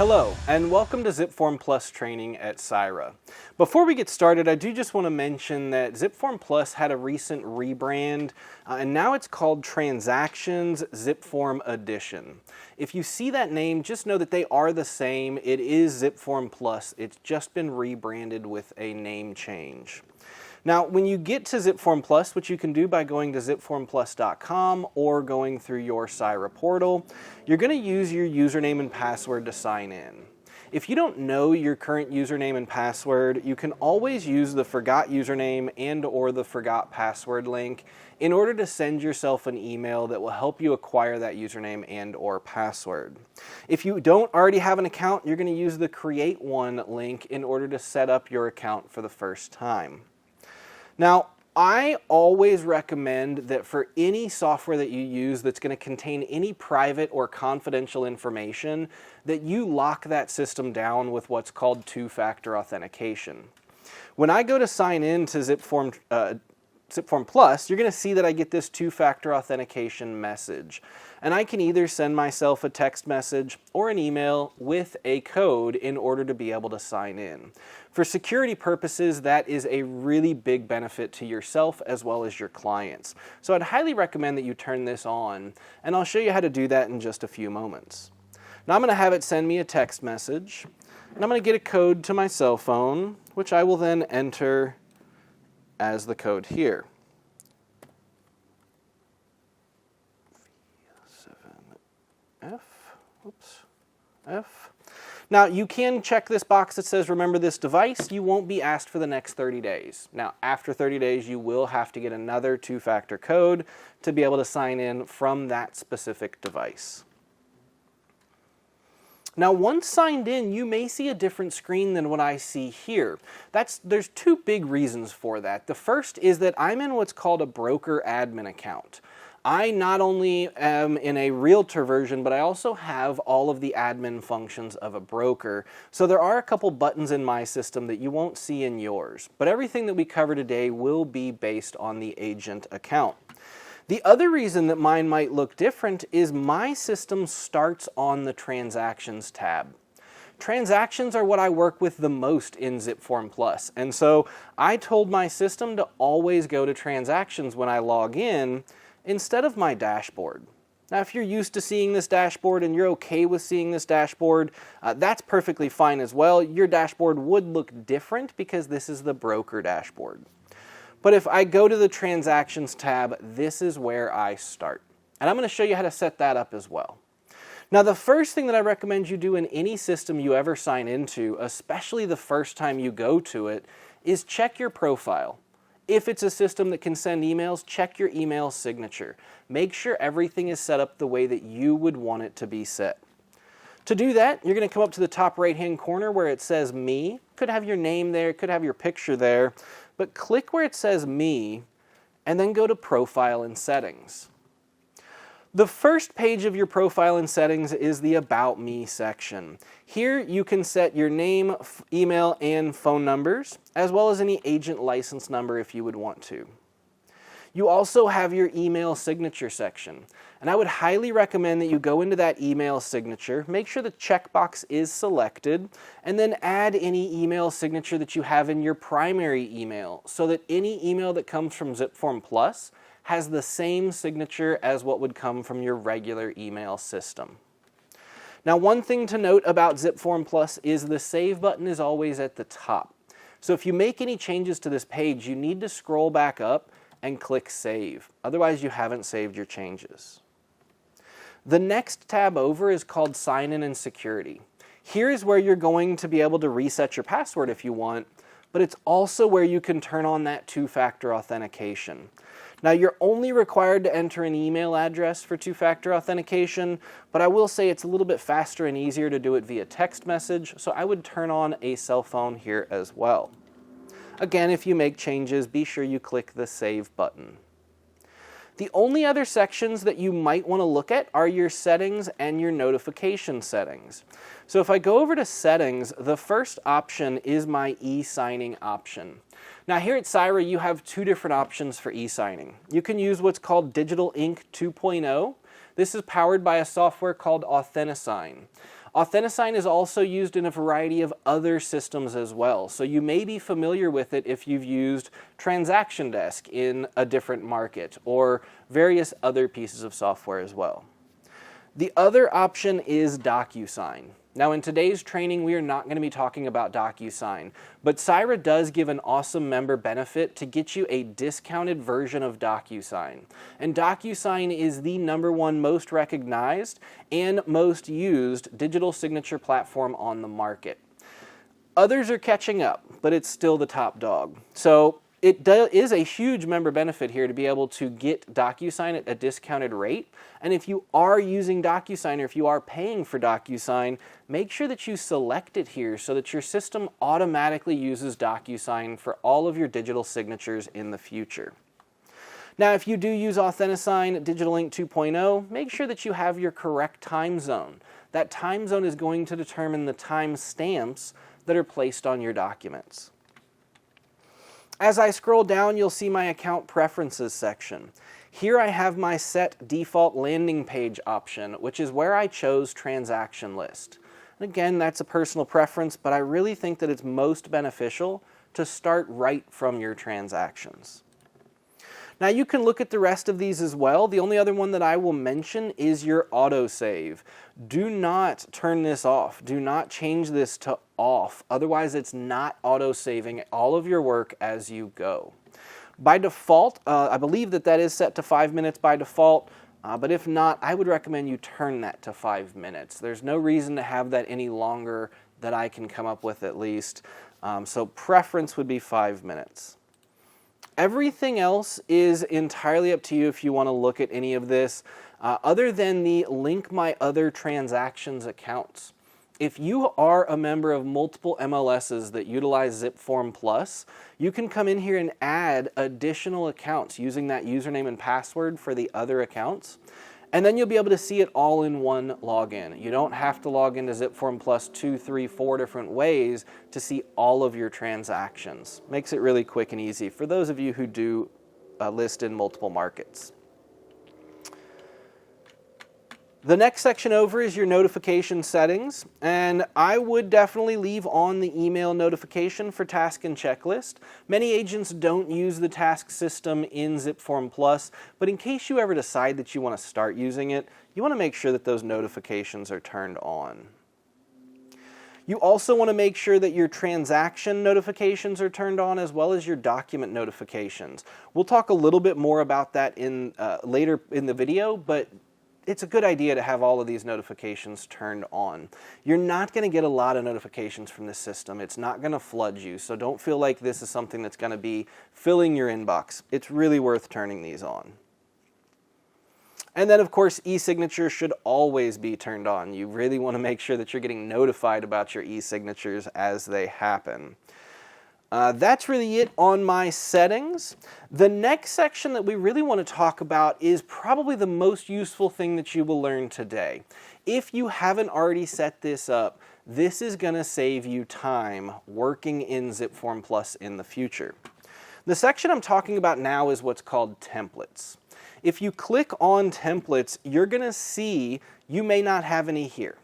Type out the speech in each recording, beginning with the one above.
Hello, and welcome to ZipForm Plus training at Syra. Before we get started, I do just want to mention that ZipForm Plus had a recent rebrand, and now it's called Transactions ZipForm Edition. If you see that name, just know that they are the same. It is ZipForm Plus. It's just been rebranded with a name change. Now, when you get to ZipForm Plus, which you can do by going to zipformplus.com or going through your Syra portal, you're going to use your username and password to sign in. If you don't know your current username and password, you can always use the forgot username and or the forgot password link in order to send yourself an email that will help you acquire that username and or password. If you don't already have an account, you're going to use the create one link in order to set up your account for the first time. Now, I always recommend that for any software that you use that's going to contain any private or confidential information, that you lock that system down with what's called two-factor authentication. When I go to sign in to ZipForm Plus, you're going to see that I get this two-factor authentication message. And I can either send myself a text message or an email with a code in order to be able to sign in. For security purposes, that is a really big benefit to yourself as well as your clients. So I'd highly recommend that you turn this on, and I'll show you how to do that in just a few moments. Now I'm going to have it send me a text message, and I'm going to get a code to my cell phone, which I will then enter as the code here. F. Now you can check this box that says remember this device. You won't be asked for the next 30 days. Now after 30 days you will have to get another two-factor code to be able to sign in from that specific device. Now once signed in, you may see a different screen than what I see here. There's two big reasons for that. The first is that I'm in what's called a broker admin account. I not only am in a realtor version, but I also have all of the admin functions of a broker. So there are a couple buttons in my system that you won't see in yours. But everything that we cover today will be based on the agent account. The other reason that mine might look different is my system starts on the Transactions tab. Transactions are what I work with the most in ZipForm Plus. And so I told my system to always go to Transactions when I log in, instead of my dashboard. Now, if you're used to seeing this dashboard and you're okay with seeing this dashboard, that's perfectly fine as well. Your dashboard would look different because this is the broker dashboard. But if I go to the Transactions tab, this is where I start. And I'm going to show you how to set that up as well. Now, the first thing that I recommend you do in any system you ever sign into, especially the first time you go to it, is check your profile. If it's a system that can send emails, check your email signature. Make sure everything is set up the way that you would want it to be set. To do that, you're going to come up to the top right-hand corner where it says Me. Could have your name there, could have your picture there, but click where it says Me, and then go to Profile and Settings. The first page of your profile and settings is the About Me section. Here you can set your name, email, and phone numbers, as well as any agent license number if you would want to. You also have your email signature section, and I would highly recommend that you go into that email signature, make sure the checkbox is selected, and then add any email signature that you have in your primary email so that any email that comes from ZipForm Plus has the same signature as what would come from your regular email system. Now, one thing to note about ZipForm Plus is the Save button is always at the top. So if you make any changes to this page, you need to scroll back up and click Save. Otherwise, you haven't saved your changes. The next tab over is called Sign In and Security. Here is where you're going to be able to reset your password if you want, but it's also where you can turn on that two-factor authentication. Now, you're only required to enter an email address for two-factor authentication, but I will say it's a little bit faster and easier to do it via text message, so I would turn on a cell phone here as well. Again, if you make changes, be sure you click the Save button. The only other sections that you might want to look at are your settings and your notification settings. So if I go over to Settings, the first option is my e-signing option. Now here at Syra, you have two different options for e-signing. You can use what's called Digital Ink 2.0. This is powered by a software called Authentisign. Authentisign is also used in a variety of other systems as well, so you may be familiar with it if you've used Transaction Desk in a different market or various other pieces of software as well. The other option is DocuSign. Now in today's training we are not going to be talking about DocuSign, but Syra does give an awesome member benefit to get you a discounted version of DocuSign. And DocuSign is the #1 most recognized and most used digital signature platform on the market. Others are catching up, but it's still the top dog. So it is a huge member benefit here to be able to get DocuSign at a discounted rate. And if you are using DocuSign or if you are paying for DocuSign, make sure that you select it here so that your system automatically uses DocuSign for all of your digital signatures in the future. Now, if you do use Authentisign Digital Ink 2.0, make sure that you have your correct time zone. That time zone is going to determine the time stamps that are placed on your documents. As I scroll down, you'll see my account preferences section. Here I have my set default landing page option, which is where I chose transaction list. And again, that's a personal preference, but I really think that it's most beneficial to start right from your transactions. Now you can look at the rest of these as well. The only other one that I will mention is your autosave. Do not turn this off. Do not change this to off. Otherwise it's not autosaving all of your work as you go. By default, I believe that is set to 5 minutes by default, but if not, I would recommend you turn that to 5 minutes. There's no reason to have that any longer that I can come up with at least. So preference would be 5 minutes. Everything else is entirely up to you if you want to look at any of this, other than the link my other transactions accounts. If you are a member of multiple MLSs that utilize ZipForm Plus, you can come in here and add additional accounts using that username and password for the other accounts. And then you'll be able to see it all in one login. You don't have to log into ZipForm Plus 2, 3, 4 different ways to see all of your transactions. Makes it really quick and easy for those of you who do list in multiple markets. The next section over is your notification settings, and I would definitely leave on the email notification for task and checklist. Many agents don't use the task system in ZipForm Plus, but in case you ever decide that you want to start using it, you want to make sure that those notifications are turned on. You also want to make sure that your transaction notifications are turned on as well as your document notifications. We'll talk a little bit more about that later in the video, but it's a good idea to have all of these notifications turned on. You're not going to get a lot of notifications from this system. It's not going to flood you, so don't feel like this is something that's going to be filling your inbox. It's really worth turning these on. And then, of course, e-signatures should always be turned on. You really want to make sure that you're getting notified about your e-signatures as they happen. That's really it on my settings. The next section that we really want to talk about is probably the most useful thing that you will learn today. If you haven't already set this up, this is going to save you time working in ZipForm Plus in the future. The section I'm talking about now is what's called templates. If you click on templates, you're going to see you may not have any here.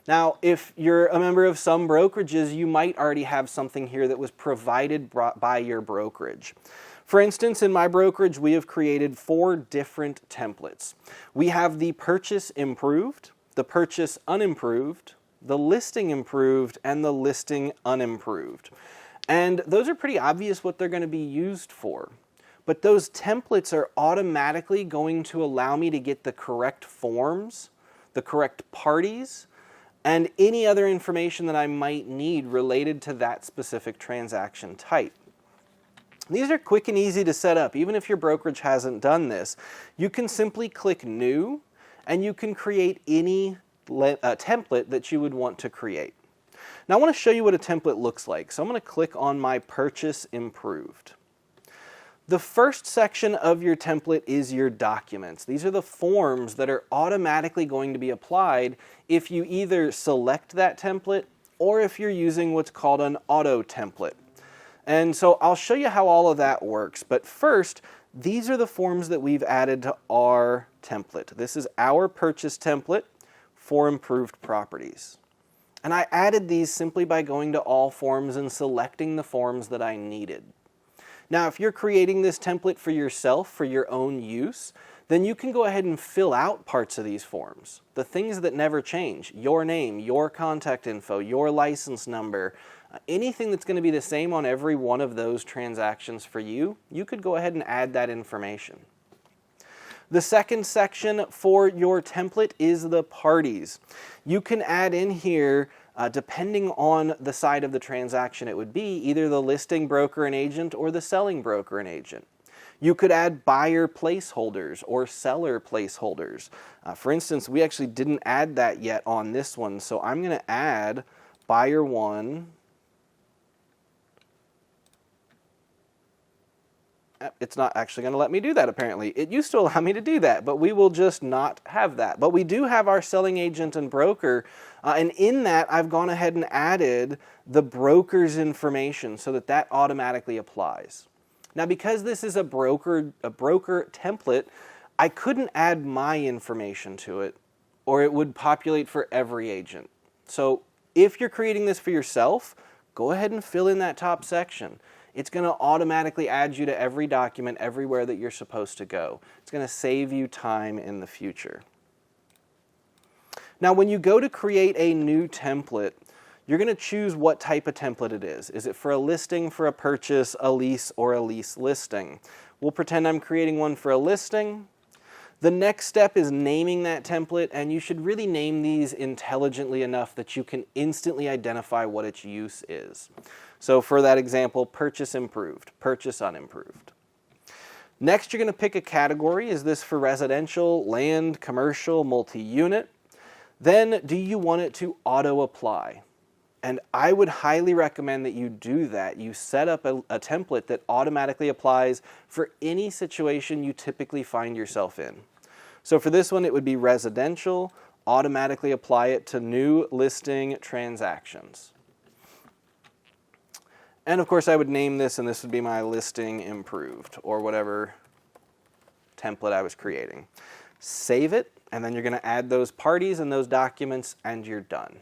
Now, if you're a member of some brokerages, you might already have something here that was provided by your brokerage. For instance, in my brokerage, we have created 4 different templates. We have the purchase improved, the purchase unimproved, the listing improved, and the listing unimproved. And those are pretty obvious what they're going to be used for. But those templates are automatically going to allow me to get the correct forms, the correct parties, and any other information that I might need related to that specific transaction type. These are quick and easy to set up. Even if your brokerage hasn't done this, you can simply click New, and you can create any template that you would want to create. Now I want to show you what a template looks like. So I'm going to click on my Purchase Improved. The first section of your template is your documents. These are the forms that are automatically going to be applied if you either select that template or if you're using what's called an auto template. And so I'll show you how all of that works. But first, these are the forms that we've added to our template. This is our purchase template for improved properties. And I added these simply by going to all forms and selecting the forms that I needed. Now, if you're creating this template for yourself, for your own use, then you can go ahead and fill out parts of these forms. The things that never change, your name, your contact info, your license number, anything that's going to be the same on every one of those transactions for you, you could go ahead and add that information. The second section for your template is the parties. You can add in here, depending on the side of the transaction it would be, either the listing broker and agent or the selling broker and agent. You could add buyer placeholders or seller placeholders. For instance, we actually didn't add that yet on this one, so I'm going to add buyer 1. It's not actually going to let me do that apparently. It used to allow me to do that, but we will just not have that. But we do have our selling agent and broker, and in that I've gone ahead and added the broker's information so that that automatically applies. Now, because this is a broker template, I couldn't add my information to it, or it would populate for every agent. So if you're creating this for yourself, go ahead and fill in that top section. It's going to automatically add you to every document everywhere that you're supposed to go. It's going to save you time in the future. Now, when you go to create a new template, you're going to choose what type of template it is. Is it for a listing, for a purchase, a lease, or a lease listing? We'll pretend I'm creating one for a listing. The next step is naming that template, and you should really name these intelligently enough that you can instantly identify what its use is. So for that example, purchase improved, purchase unimproved. Next, you're going to pick a category. Is this for residential, land, commercial, multi-unit? Then, do you want it to auto-apply? And I would highly recommend that you do that. You set up a template that automatically applies for any situation you typically find yourself in. So for this one, it would be residential, automatically apply it to new listing transactions. And of course, I would name this, and this would be my listing improved, or whatever template I was creating. Save it, and then you're going to add those parties and those documents, and you're done.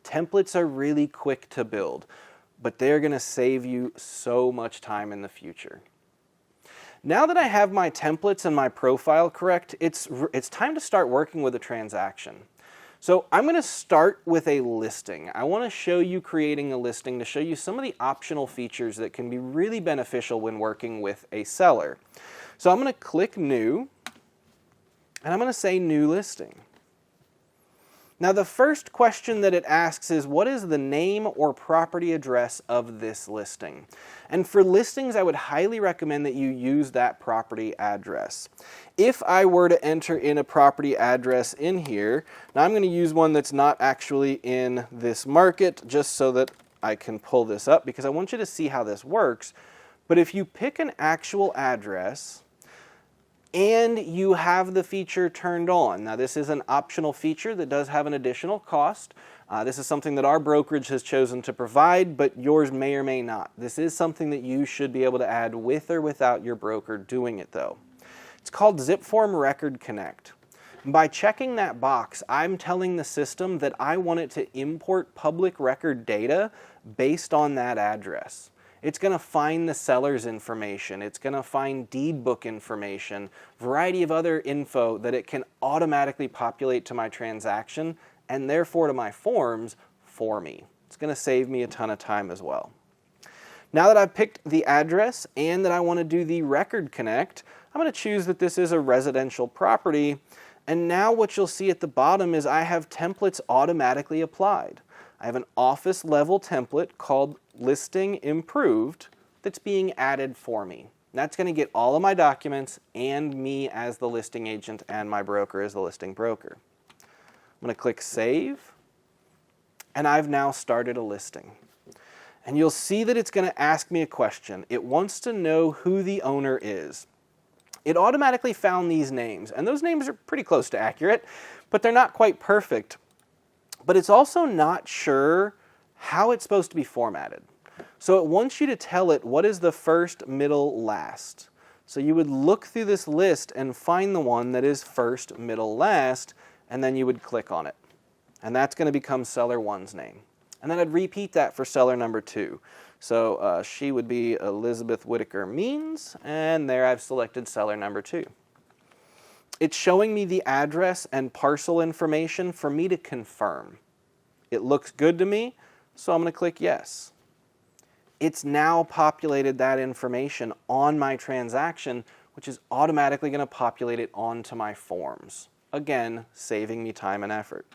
Templates are really quick to build, but they're going to save you so much time in the future. Now that I have my templates and my profile correct, it's time to start working with a transaction. So I'm going to start with a listing. I want to show you creating a listing to show you some of the optional features that can be really beneficial when working with a seller. So I'm going to click New, and I'm going to say New Listing. Now the first question that it asks is, what is the name or property address of this listing? And for listings, I would highly recommend that you use that property address. If I were to enter in a property address in here, now I'm going to use one that's not actually in this market just so that I can pull this up because I want you to see how this works. But if you pick an actual address and you have the feature turned on. Now this is an optional feature that does have an additional cost. This is something that our brokerage has chosen to provide, but yours may or may not. This is something that you should be able to add with or without your broker doing it though. It's called ZipForm Record Connect. By checking that box, I'm telling the system that I want it to import public record data based on that address. It's going to find the seller's information. It's going to find deed book information, variety of other info that it can automatically populate to my transaction and therefore to my forms for me. It's going to save me a ton of time as well. Now that I've picked the address and that I want to do the record connect, I'm going to choose that this is a residential property. And now what you'll see at the bottom is I have templates automatically applied. I have an office level template called Listing Improved that's being added for me. That's going to get all of my documents and me as the listing agent and my broker as the listing broker. I'm going to click Save, and I've now started a listing. And you'll see that it's going to ask me a question. It wants to know who the owner is. It automatically found these names, and those names are pretty close to accurate, but they're not quite perfect. But it's also not sure how it's supposed to be formatted. So it wants you to tell it what is the first, middle, last. So you would look through this list and find the one that is first, middle, last, and then you would click on it. and that's going to become seller 1's name. And then I'd repeat that for seller number 2. So she would be Elizabeth Whitaker Means, and there I've selected seller number 2. It's showing me the address and parcel information for me to confirm. It looks good to me, so I'm going to click yes. It's now populated that information on my transaction, which is automatically going to populate it onto my forms. Again, saving me time and effort.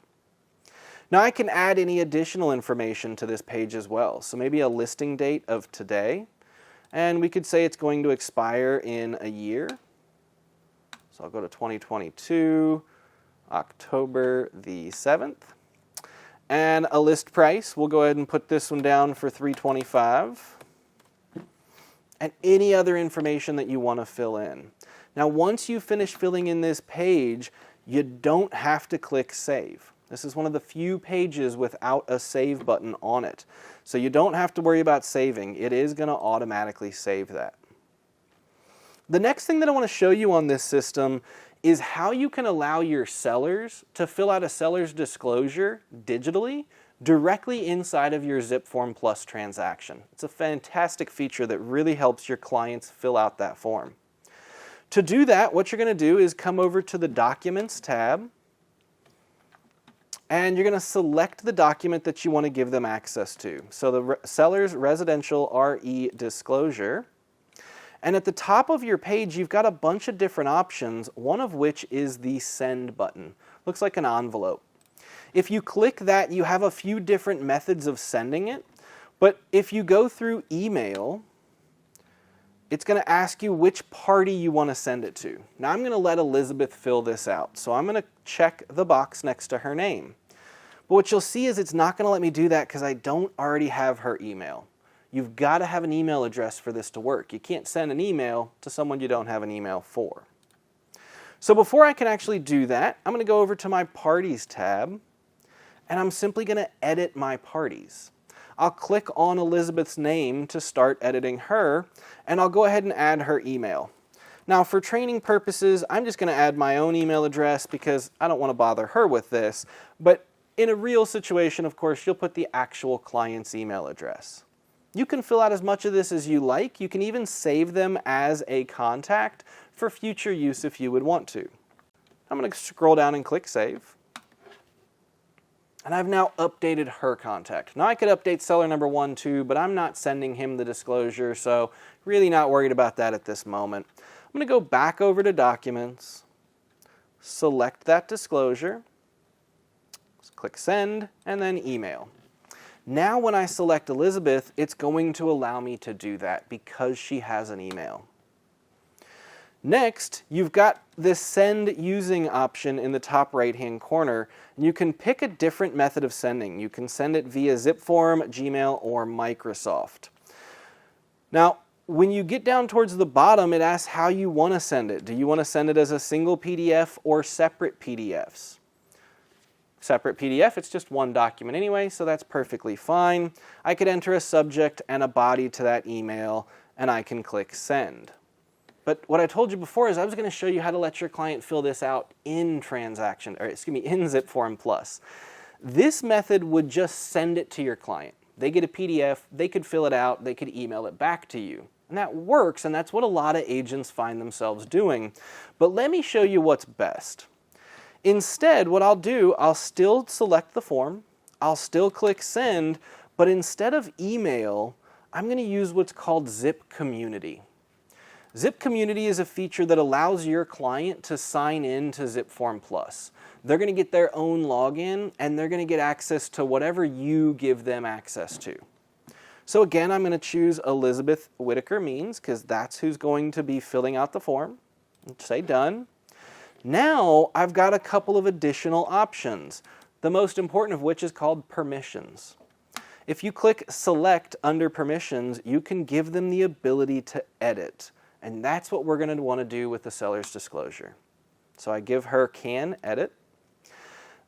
Now I can add any additional information to this page as well. So maybe a listing date of today, and we could say it's going to expire in a year. So I'll go to 2022, October the 7th. And a list price, we'll go ahead and put this one down for $325. And any other information that you want to fill in. Now once you finish filling in this page, you don't have to click save. This is one of the few pages without a save button on it. So you don't have to worry about saving. It is going to automatically save that. The next thing that I want to show you on this system is how you can allow your sellers to fill out a seller's disclosure digitally directly inside of your ZipForm Plus transaction. It's a fantastic feature that really helps your clients fill out that form. To do that, what you're going to do is come over to the Documents tab, and you're going to select the document that you want to give them access to. So the seller's residential RE disclosure. And at the top of your page, you've got a bunch of different options, one of which is the Send button. Looks like an envelope. If you click that, you have a few different methods of sending it. But if you go through email, it's going to ask you which party you want to send it to. Now I'm going to let Elizabeth fill this out. So I'm going to check the box next to her name. But what you'll see is it's not going to let me do that because I don't already have her email. You've got to have an email address for this to work. You can't send an email to someone you don't have an email for. So before I can actually do that, I'm going to go over to my Parties tab, and I'm simply going to edit my parties. I'll click on Elizabeth's name to start editing her, and I'll go ahead and add her email. Now for training purposes, I'm just going to add my own email address because I don't want to bother her with this, but in a real situation, of course, you'll put the actual client's email address. You can fill out as much of this as you like. You can even save them as a contact for future use if you would want to. I'm going to scroll down and click Save. And I've now updated her contact. Now I could update seller number 1 too, but I'm not sending him the disclosure, so really not worried about that at this moment. I'm going to go back over to Documents, select that disclosure, click Send, and then Email. Now when I select Elizabeth, it's going to allow me to do that because she has an email. Next, you've got this Send Using option in the top right-hand corner. And you can pick a different method of sending. You can send it via ZipForm, Gmail, or Microsoft. Now, when you get down towards the bottom, it asks how you want to send it. Do you want to send it as a single PDF or separate PDFs? Separate PDF, it's just one document anyway, so that's perfectly fine. I could enter a subject and a body to that email, and I can click Send. But what I told you before is I was going to show you how to let your client fill this out in ZipForm Plus. This method would just send it to your client. They get a PDF, they could fill it out, they could email it back to you. And that works, and that's what a lot of agents find themselves doing. But let me show you what's best. Instead, what I'll do, I'll still select the form, I'll still click Send, but instead of email, I'm going to use what's called Zip Community. Zip Community is a feature that allows your client to sign in to ZipForm Plus. They're going to get their own login, and they're going to get access to whatever you give them access to. So again, I'm going to choose Elizabeth Whitaker Means, because that's who's going to be filling out the form. Say Done. Now I've got a couple of additional options, the most important of which is called Permissions. If you click Select under Permissions, you can give them the ability to edit. And that's what we're going to want to do with the seller's disclosure. So I give her Can Edit.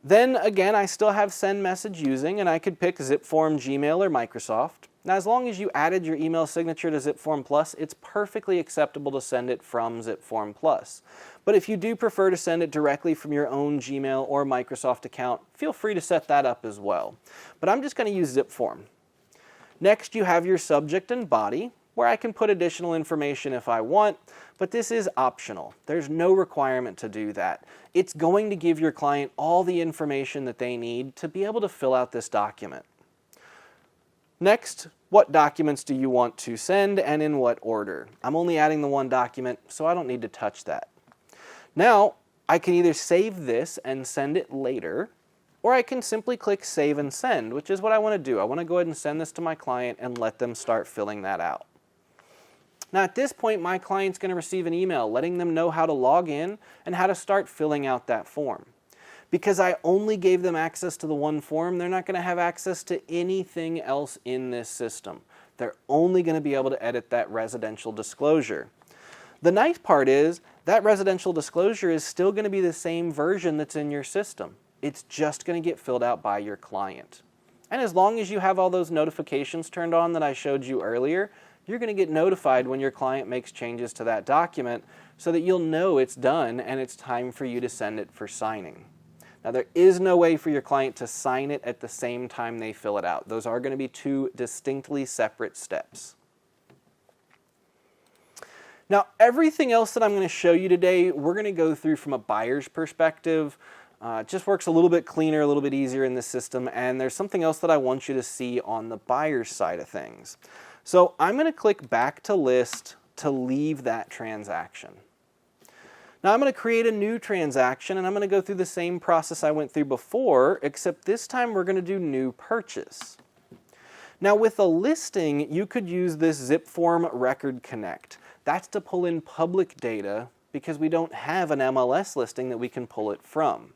Then again, I still have Send Message Using, and I could pick ZipForm, Gmail, or Microsoft. Now, as long as you added your email signature to ZipForm Plus, it's perfectly acceptable to send it from ZipForm Plus. But if you do prefer to send it directly from your own Gmail or Microsoft account, feel free to set that up as well. But I'm just going to use ZipForm. Next, you have your subject and body, where I can put additional information if I want, but this is optional. There's no requirement to do that. It's going to give your client all the information that they need to be able to fill out this document. Next, what documents do you want to send and in what order? I'm only adding the one document, so I don't need to touch that. Now, I can either save this and send it later, or I can simply click Save and Send, which is what I want to do. I want to go ahead and send this to my client and let them start filling that out. Now, at this point, my client's going to receive an email letting them know how to log in and how to start filling out that form. Because I only gave them access to the one form, they're not going to have access to anything else in this system. They're only going to be able to edit that residential disclosure. The nice part is that residential disclosure is still going to be the same version that's in your system. It's just going to get filled out by your client. And as long as you have all those notifications turned on that I showed you earlier, you're going to get notified when your client makes changes to that document so that you'll know it's done and it's time for you to send it for signing. Now, there is no way for your client to sign it at the same time they fill it out. Those are going to be two distinctly separate steps. Now, everything else that I'm going to show you today, we're going to go through from a buyer's perspective. It just works a little bit cleaner, a little bit easier in this system, and there's something else that I want you to see on the buyer's side of things. So I'm going to click back to list to leave that transaction. Now I'm going to create a new transaction and I'm going to go through the same process I went through before, except this time we're going to do new purchase. Now with a listing, you could use this ZipForm Record Connect. That's to pull in public data because we don't have an MLS listing that we can pull it from.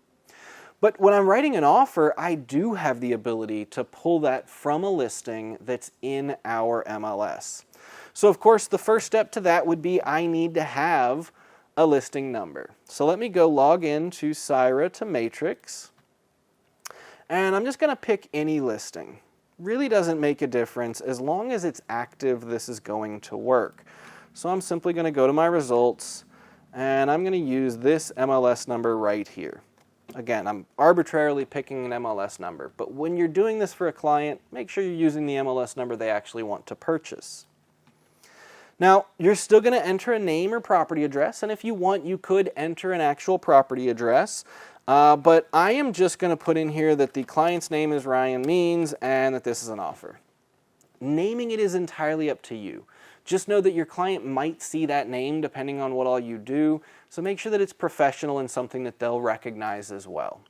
But when I'm writing an offer, I do have the ability to pull that from a listing that's in our MLS. So of course, the first step to that would be I need to have a listing number. So let me go log in to Syra to Matrix, and I'm just going to pick any listing. Really doesn't make a difference. As long as it's active, this is going to work. So I'm simply going to go to my results, and I'm going to use this MLS number right here. Again, I'm arbitrarily picking an MLS number, but when you're doing this for a client, make sure you're using the MLS number they actually want to purchase. Now, you're still going to enter a name or property address, and if you want, you could enter an actual property address, but I am just going to put in here that the client's name is Ryan Means and that this is an offer. Naming it is entirely up to you. Just know that your client might see that name depending on what all you do, so make sure that it's professional and something that they'll recognize as well.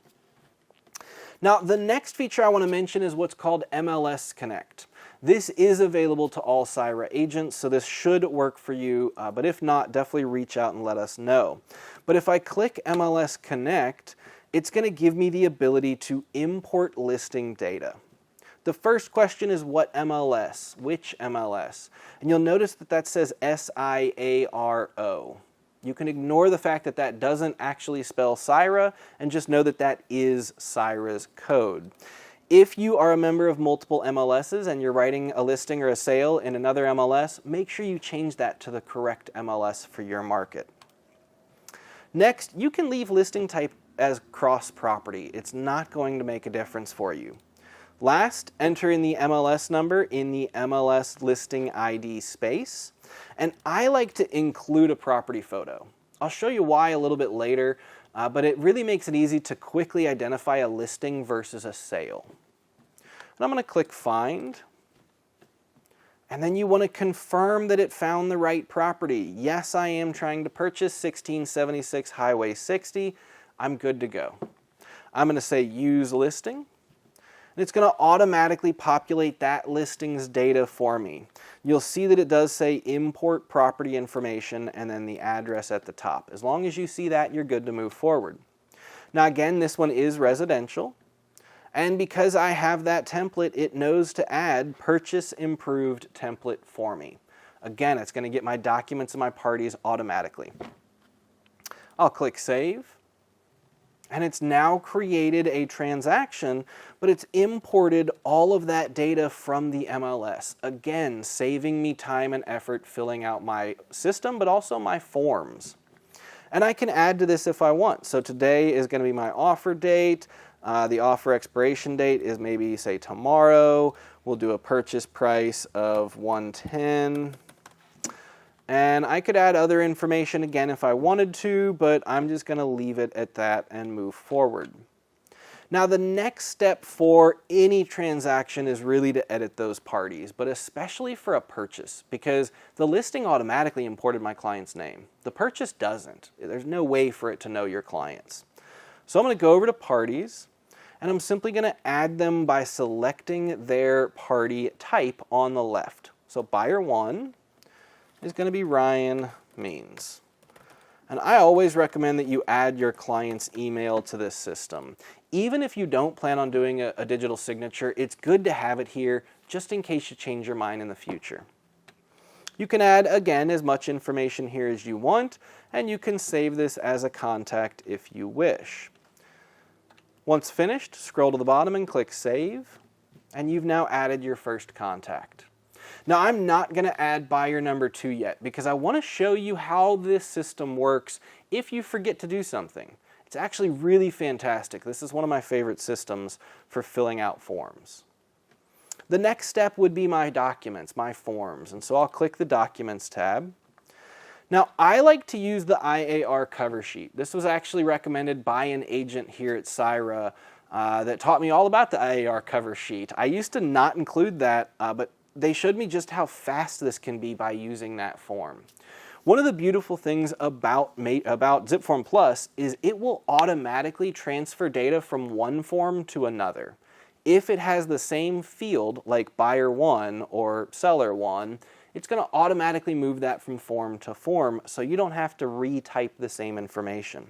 Now, the next feature I want to mention is what's called MLS Connect. This is available to all Syra agents, so this should work for you, but if not, definitely reach out and let us know. But if I click MLS Connect, it's going to give me the ability to import listing data. The first question is what MLS? Which MLS? And you'll notice that that says SIARO. You can ignore the fact that that doesn't actually spell Syra and just know that that is Syra's code. If you are a member of multiple MLSs and you're writing a listing or a sale in another MLS, make sure you change that to the correct MLS for your market. Next, you can leave listing type as cross property. It's not going to make a difference for you. Last, enter in the MLS number in the MLS listing ID space. And I like to include a property photo. I'll show you why a little bit later, but it really makes it easy to quickly identify a listing versus a sale. And I'm going to click Find. And then you want to confirm that it found the right property. Yes, I am trying to purchase 1676 Highway 60. I'm good to go. I'm going to say Use Listing. And it's going to automatically populate that listing's data for me. You'll see that it does say import property information and then the address at the top. As long as you see that, you're good to move forward. Now again, this one is residential. And because I have that template, it knows to add Purchase Improved template for me. Again, it's going to get my documents and my parties automatically. I'll click Save. and it's now created a transaction, but it's imported all of that data from the MLS. Again, saving me time and effort filling out my system, but also my forms. And I can add to this if I want. So today is going to be my offer date. The offer expiration date is maybe, say, tomorrow. We'll do a purchase price of $110. And I could add other information again if I wanted to, but I'm just going to leave it at that and move forward. Now, the next step for any transaction is really to edit those parties, but especially for a purchase, because the listing automatically imported my client's name. The purchase doesn't. There's no way for it to know your clients. So I'm going to go over to parties, and I'm simply going to add them by selecting their party type on the left. So buyer 1 is going to be Ryan Means. And I always recommend that you add your client's email to this system. Even if you don't plan on doing a digital signature, it's good to have it here just in case you change your mind in the future. You can add, again, as much information here as you want, and you can save this as a contact if you wish. Once finished, scroll to the bottom and click Save, and you've now added your first contact. Now, I'm not going to add buyer number 2 yet because I want to show you how this system works if you forget to do something. It's actually really fantastic. This is one of my favorite systems for filling out forms. The next step would be my documents, my forms, and so I'll click the Documents tab. Now, I like to use the IAR cover sheet. This was actually recommended by an agent here at Syra that taught me all about the IAR cover sheet. I used to not include that, but they showed me just how fast this can be by using that form. One of the beautiful things about ZipForm Plus is it will automatically transfer data from one form to another. If it has the same field, like buyer 1 or seller 1, it's going to automatically move that from form to form, so you don't have to retype the same information.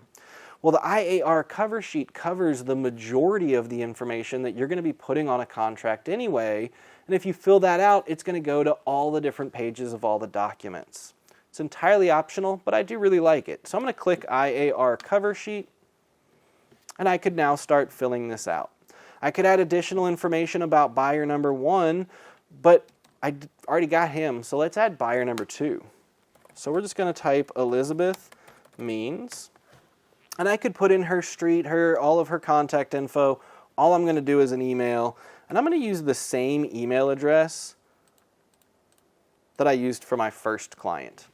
Well, the IAR cover sheet covers the majority of the information that you're going to be putting on a contract anyway, and if you fill that out, it's going to go to all the different pages of all the documents. It's entirely optional, but I do really like it. So I'm going to click IAR cover sheet, and I could now start filling this out. I could add additional information about buyer number 1, but I already got him, so let's add buyer number 2. So we're just going to type Elizabeth Means, and I could put in her street, all of her contact info. All I'm going to do is an email, and I'm going to use the same email address that I used for my first client.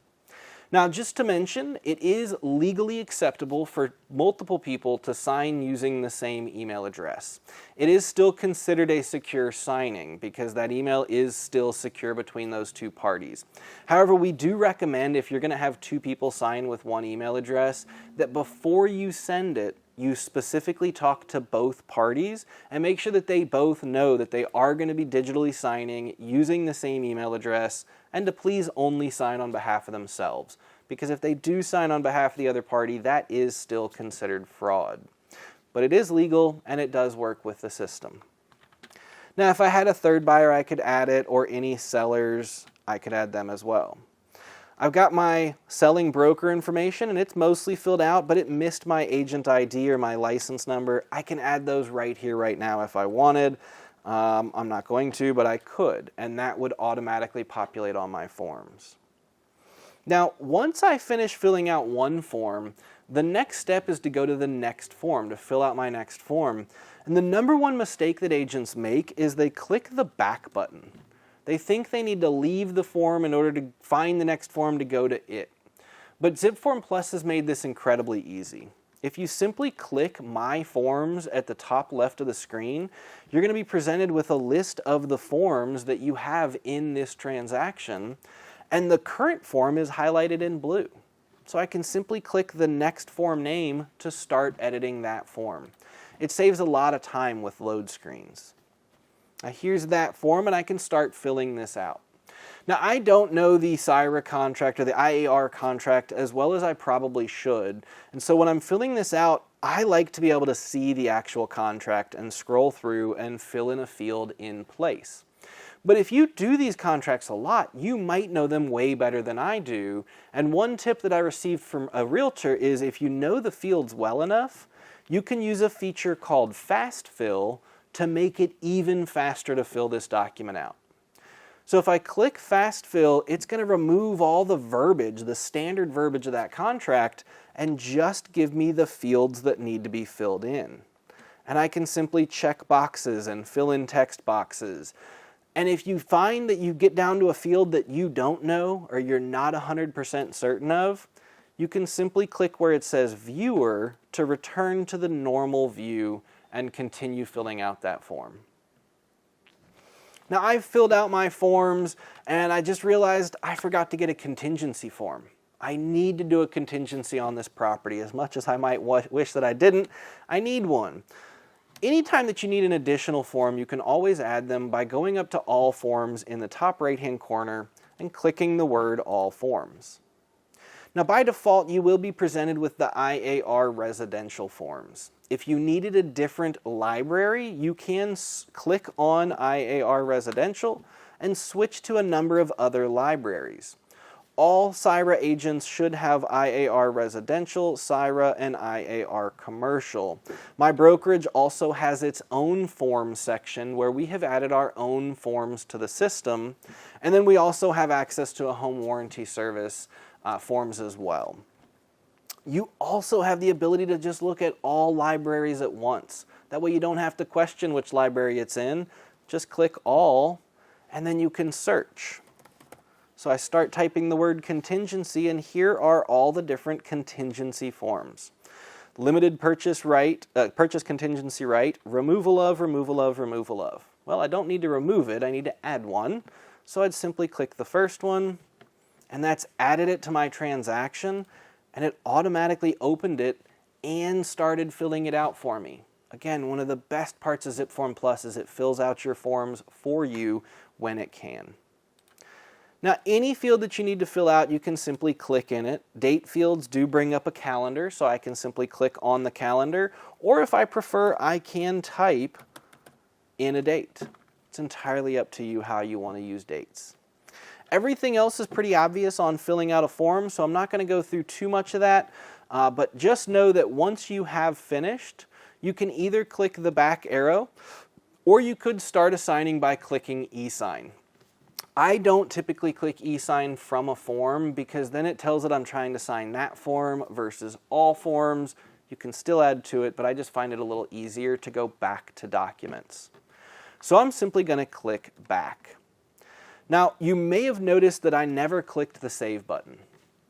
Now, just to mention, it is legally acceptable for multiple people to sign using the same email address. It is still considered a secure signing because that email is still secure between those two parties. However, we do recommend if you're going to have 2 people sign with one email address, that before you send it, you specifically talk to both parties and make sure that they both know that they are going to be digitally signing using the same email address, and to please only sign on behalf of themselves. Because if they do sign on behalf of the other party, that is still considered fraud. But it is legal and it does work with the system. Now, if I had a third buyer, I could add it, or any sellers, I could add them as well. I've got my selling broker information, and it's mostly filled out, but it missed my agent ID or my license number. I can add those right here, right now if I wanted. I'm not going to, but I could, and that would automatically populate on my forms. Now, once I finish filling out one form, the next step is to go to the next form, to fill out my next form. And the number one mistake that agents make is they click the back button. They think they need to leave the form in order to find the next form to go to it. But ZipForm Plus has made this incredibly easy. If you simply click My Forms at the top left of the screen, you're going to be presented with a list of the forms that you have in this transaction, and the current form is highlighted in blue. So I can simply click the next form name to start editing that form. It saves a lot of time with load screens. Now here's that form, and I can start filling this out. Now, I don't know the Syra contract or the IAR contract as well as I probably should, and so when I'm filling this out, I like to be able to see the actual contract and scroll through and fill in a field in place. But if you do these contracts a lot, you might know them way better than I do, and one tip that I received from a realtor is if you know the fields well enough, you can use a feature called Fast Fill to make it even faster to fill this document out. So if I click Fast Fill, it's going to remove all the verbiage, the standard verbiage of that contract, and just give me the fields that need to be filled in. And I can simply check boxes and fill in text boxes. And if you find that you get down to a field that you don't know or you're not 100% certain of, you can simply click where it says Viewer to return to the normal view and continue filling out that form. Now I've filled out my forms and I just realized I forgot to get a contingency form. I need to do a contingency on this property. As much as I might wish that I didn't, I need one. Anytime that you need an additional form, you can always add them by going up to All Forms in the top right-hand corner and clicking the word All Forms. Now by default, you will be presented with the IAR residential forms. If you needed a different library, you can click on IAR residential and switch to a number of other libraries. All CIRA agents should have IAR residential, CIRA, and IAR commercial. My brokerage also has its own form section where we have added our own forms to the system. And then we also have access to a home warranty service forms as well. You also have the ability to just look at all libraries at once. That way you don't have to question which library it's in. Just click All, and then you can search. So I start typing the word contingency, and here are all the different contingency forms. Limited purchase right, purchase contingency right, removal of, removal of, removal of. Well, I don't need to remove it, I need to add one. So I'd simply click the first one, and that's added it to my transaction, and it automatically opened it and started filling it out for me. Again, one of the best parts of ZipForm Plus is it fills out your forms for you when it can. Now, any field that you need to fill out, you can simply click in it. Date fields do bring up a calendar, so I can simply click on the calendar. Or if I prefer, I can type in a date. It's entirely up to you how you want to use dates. Everything else is pretty obvious on filling out a form, so I'm not going to go through too much of that. But just know that once you have finished, you can either click the back arrow, or you could start assigning by clicking e-sign. I don't typically click e-sign from a form because then it tells it I'm trying to sign that form versus all forms. You can still add to it, but I just find it a little easier to go back to documents. So I'm simply going to click back. Now, you may have noticed that I never clicked the save button,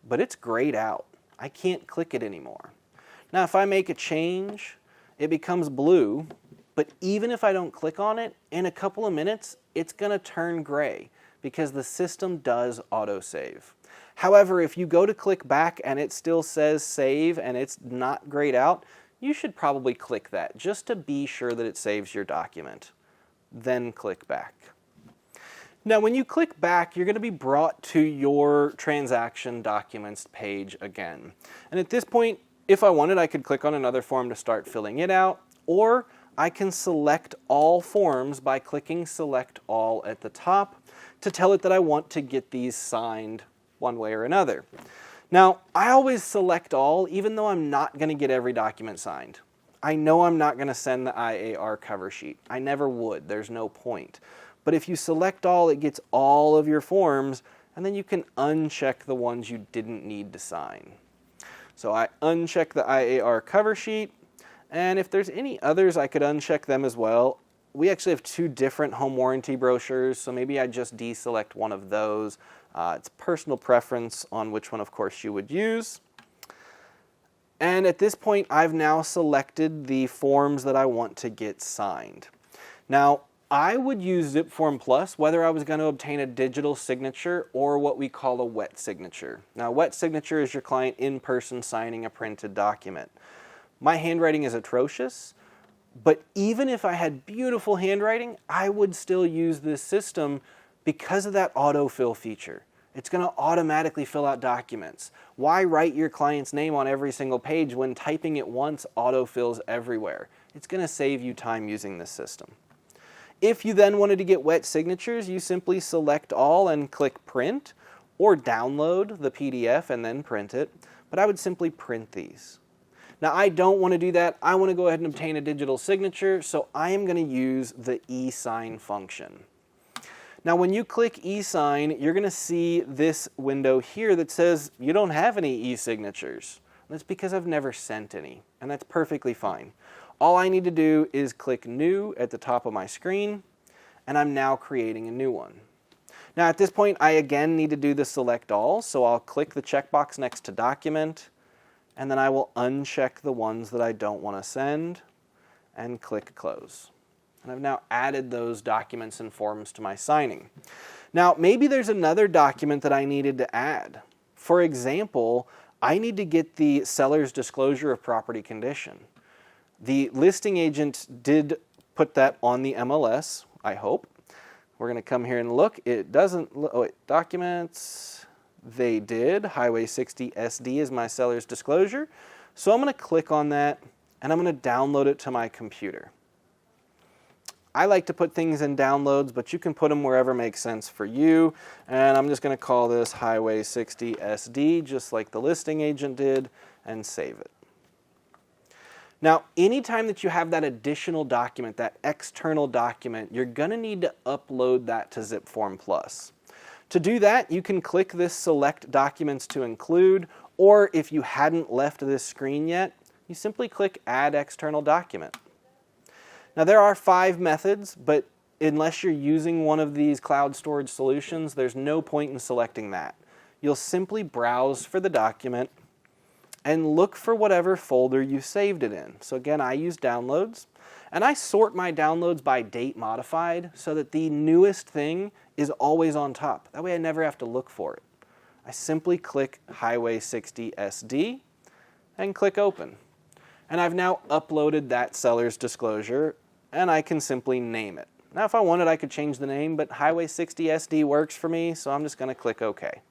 but it's grayed out. I can't click it anymore. Now, if I make a change, it becomes blue, but even if I don't click on it, in a couple of minutes, it's going to turn gray, because the system does autosave. However, if you go to click back and it still says save and it's not grayed out, you should probably click that just to be sure that it saves your document. Then click back. Now when you click back, you're going to be brought to your transaction documents page again. And at this point, if I wanted, I could click on another form to start filling it out, or I can select all forms by clicking select all at the top to tell it that I want to get these signed one way or another. Now, I always select all, even though I'm not going to get every document signed. I know I'm not going to send the IAR cover sheet. I never would. There's no point. But if you select all, it gets all of your forms, and then you can uncheck the ones you didn't need to sign. So I uncheck the IAR cover sheet, and if there's any others, I could uncheck them as well. We actually have two different home warranty brochures, so maybe I just deselect one of those. It's personal preference on which one, of course, you would use. And at this point, I've now selected the forms that I want to get signed. Now, I would use ZipForm Plus whether I was going to obtain a digital signature or what we call a wet signature. Now, wet signature is your client in person signing a printed document. My handwriting is atrocious. But even if I had beautiful handwriting, I would still use this system because of that autofill feature. It's going to automatically fill out documents. Why write your client's name on every single page when typing it once autofills everywhere? It's going to save you time using this system. If you then wanted to get wet signatures, you simply select all and click print, or download the PDF and then print it. But I would simply print these. Now I don't want to do that. I want to go ahead and obtain a digital signature, so I am going to use the e-sign function. Now when you click e-sign, you're going to see this window here that says you don't have any e-signatures. That's because I've never sent any, and that's perfectly fine. All I need to do is click New at the top of my screen, and I'm now creating a new one. Now at this point, I again need to do the Select All, so I'll click the checkbox next to Document, and then I will uncheck the ones that I don't want to send, and click Close. And I've now added those documents and forms to my signing. Now maybe there's another document that I needed to add. For example, I need to get the seller's disclosure of property condition. The listing agent did put that on the MLS, I hope. We're going to come here and look. It doesn't, oh wait, documents, they did. Highway 60 SD is my seller's disclosure. So I'm going to click on that and I'm going to download it to my computer. I like to put things in downloads, but you can put them wherever makes sense for you. And I'm just going to call this Highway 60 SD, just like the listing agent did, and save it. Now, anytime that you have that additional document, that external document, you're going to need to upload that to ZipForm Plus. To do that, you can click this Select Documents to Include, or if you hadn't left this screen yet, you simply click Add External Document. Now there are 5 methods, but unless you're using one of these cloud storage solutions, there's no point in selecting that. You'll simply browse for the document and look for whatever folder you saved it in. So again, I use downloads, and I sort my downloads by date modified so that the newest thing is always on top. That way I never have to look for it. I simply click Highway 60 SD and click Open. And I've now uploaded that seller's disclosure, and I can simply name it. Now if I wanted, I could change the name, but Highway 60 SD works for me, so I'm just going to click OK.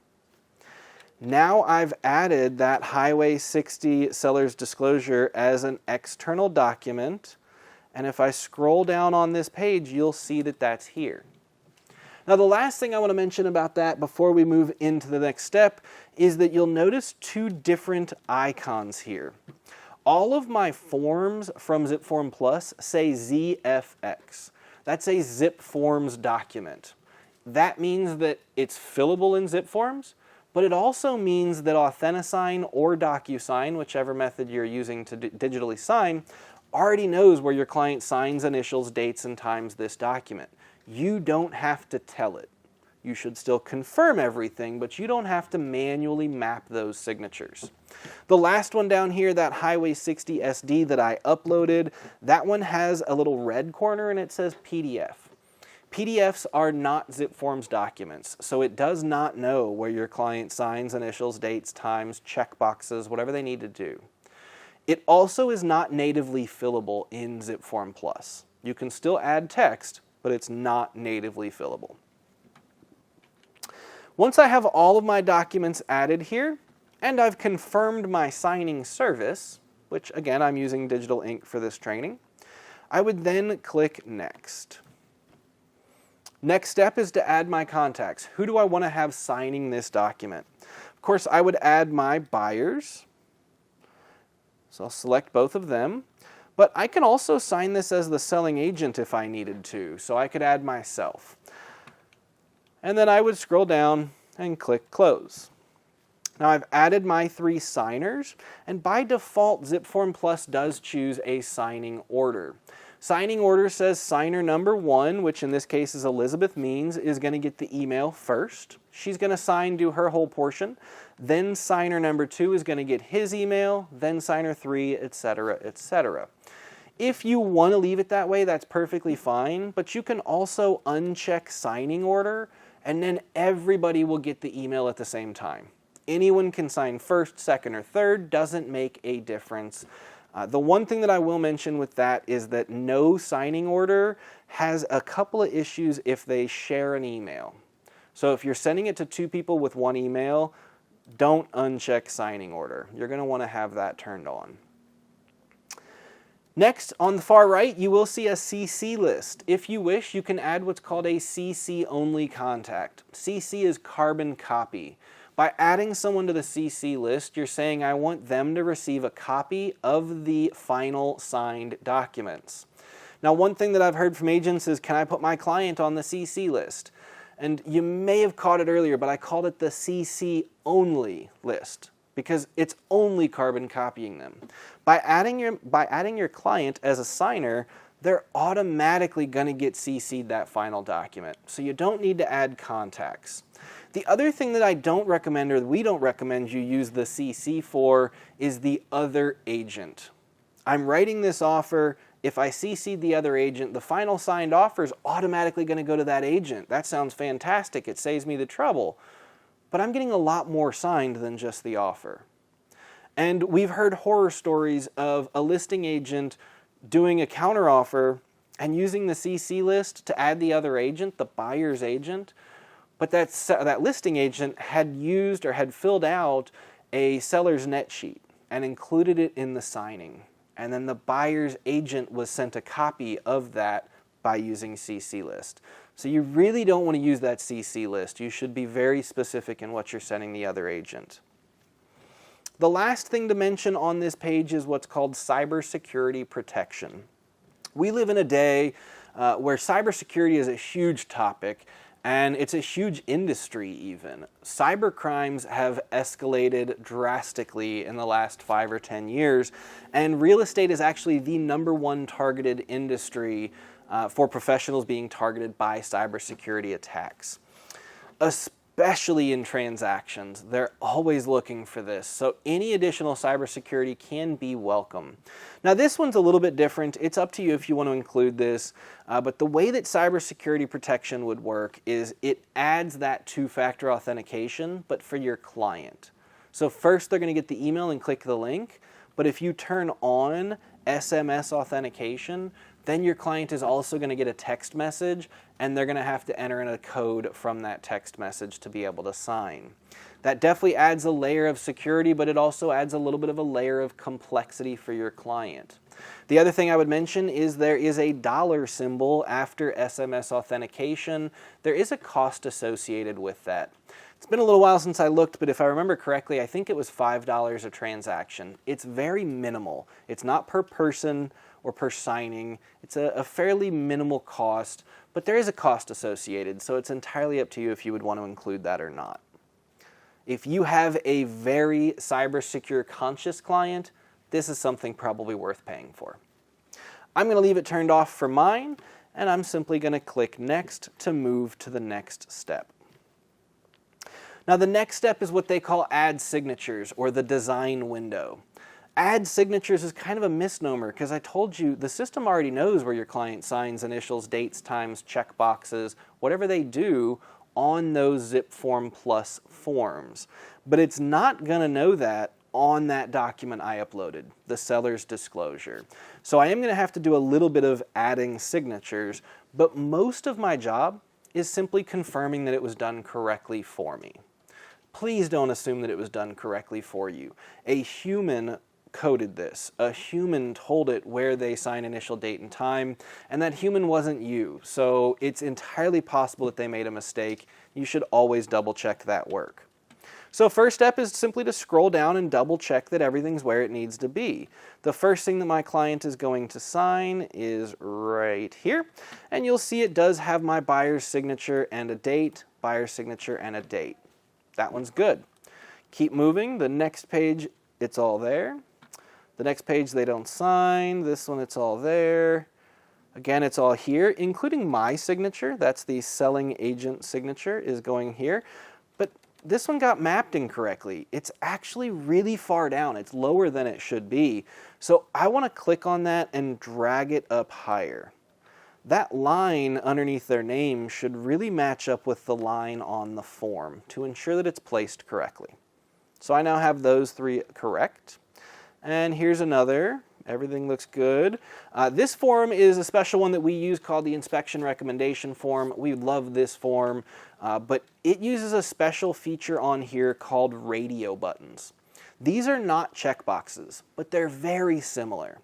Now I've added that Highway 60 seller's disclosure as an external document, and if I scroll down on this page, you'll see that that's here. Now the last thing I want to mention about that before we move into the next step is that you'll notice 2 different icons here. All of my forms from ZipForm Plus say ZFX. That's a ZipForms document. That means that it's fillable in ZipForms, but it also means that Authentisign or DocuSign, whichever method you're using to digitally sign, already knows where your client signs, initials, dates, and times this document. You don't have to tell it. You should still confirm everything, but you don't have to manually map those signatures. The last one down here, that Highway 60 SD that I uploaded, that one has a little red corner and it says PDF. PDFs are not ZipForms documents, so it does not know where your client signs, initials, dates, times, checkboxes, whatever they need to do. It also is not natively fillable in ZipForm Plus. You can still add text, but it's not natively fillable. Once I have all of my documents added here, and I've confirmed my signing service, which again I'm using digital ink for this training, I would then click Next. Next step is to add my contacts. Who do I want to have signing this document? Of course, I would add my buyers. So I'll select both of them. But I can also sign this as the selling agent if I needed to. So I could add myself. And then I would scroll down and click Close. Now I've added my 3 signers, and by default ZipForm Plus does choose a signing order. Signing order says signer number 1, which in this case is Elizabeth Means, is going to get the email first. She's going to sign, do her whole portion. Then signer number 2 is going to get his email, then signer 3, etc., etc. If you want to leave it that way, that's perfectly fine, but you can also uncheck signing order, and then everybody will get the email at the same time. Anyone can sign first, second, or third, doesn't make a difference. The one thing that I will mention with that is that no signing order has a couple of issues if they share an email. So if you're sending it to 2 people with 1 email, don't uncheck signing order. You're going to want to have that turned on. Next, on the far right, you will see a CC list. If you wish, you can add what's called a CC only contact. CC is carbon copy. By adding someone to the CC list, you're saying I want them to receive a copy of the final signed documents. Now, one thing that I've heard from agents is, can I put my client on the CC list? And you may have caught it earlier, but I called it the CC only list because it's only carbon copying them. By adding your client as a signer, they're automatically going to get CC'd that final document. So you don't need to add contacts. The other thing that I don't recommend, or we don't recommend you use the CC for, is the other agent. I'm writing this offer. If I CC'd the other agent, the final signed offer is automatically going to go to that agent. That sounds fantastic. It saves me the trouble. But I'm getting a lot more signed than just the offer. And we've heard horror stories of a listing agent doing a counteroffer and using the CC list to add the other agent, the buyer's agent. But that listing agent had used or had filled out a seller's net sheet and included it in the signing. And then the buyer's agent was sent a copy of that by using CC list. So you really don't want to use that CC list. You should be very specific in what you're sending the other agent. The last thing to mention on this page is what's called cybersecurity protection. We live in a day where cybersecurity is a huge topic, and it's a huge industry even. Cyber crimes have escalated drastically in the last 5 or 10 years, and real estate is actually the #1 targeted industry for professionals being targeted by cybersecurity attacks. Especially in transactions, they're always looking for this. So any additional cybersecurity can be welcome. Now this one's a little bit different. It's up to you if you want to include this, but the way that cybersecurity protection would work is it adds that two-factor authentication, but for your client. So first they're going to get the email and click the link, but if you turn on SMS authentication, then your client is also going to get a text message, and they're going to have to enter in a code from that text message to be able to sign. That definitely adds a layer of security, but it also adds a little bit of a layer of complexity for your client. The other thing I would mention is there is a dollar symbol after SMS authentication. There is a cost associated with that. It's been a little while since I looked, but if I remember correctly, I think it was $5 a transaction. It's very minimal. It's not per person or per signing. It's a fairly minimal cost, but there is a cost associated, so it's entirely up to you if you would want to include that or not. If you have a very cyber secure conscious client, this is something probably worth paying for. I'm going to leave it turned off for mine, and I'm simply going to click Next to move to the next step. Now the next step is what they call add signatures, or the design window. Add signatures is kind of a misnomer because I told you the system already knows where your client signs, initials, dates, times, check boxes, whatever they do on those ZipForm Plus forms. But it's not going to know that on that document I uploaded, the seller's disclosure. So I am going to have to do a little bit of adding signatures, but most of my job is simply confirming that it was done correctly for me. Please don't assume that it was done correctly for you. A human coded this. A human told it where they sign initial date and time, and that human wasn't you. So it's entirely possible that they made a mistake. You should always double check that work. So first step is simply to scroll down and double check that everything's where it needs to be. The first thing that my client is going to sign is right here, and you'll see it does have my buyer's signature and a date, buyer's signature and a date. That one's good. Keep moving. The next page, it's all there. The next page, they don't sign. This one, it's all there. Again, it's all here, including my signature. That's the selling agent signature is going here. But this one got mapped incorrectly. It's actually really far down. It's lower than it should be. So I want to click on that and drag it up higher. That line underneath their name should really match up with the line on the form to ensure that it's placed correctly. So I now have those three correct. And here's another. Everything looks good. This form is a special one that we use called the inspection recommendation form. We love this form, but it uses a special feature on here called radio buttons. These are not checkboxes, but they're very similar.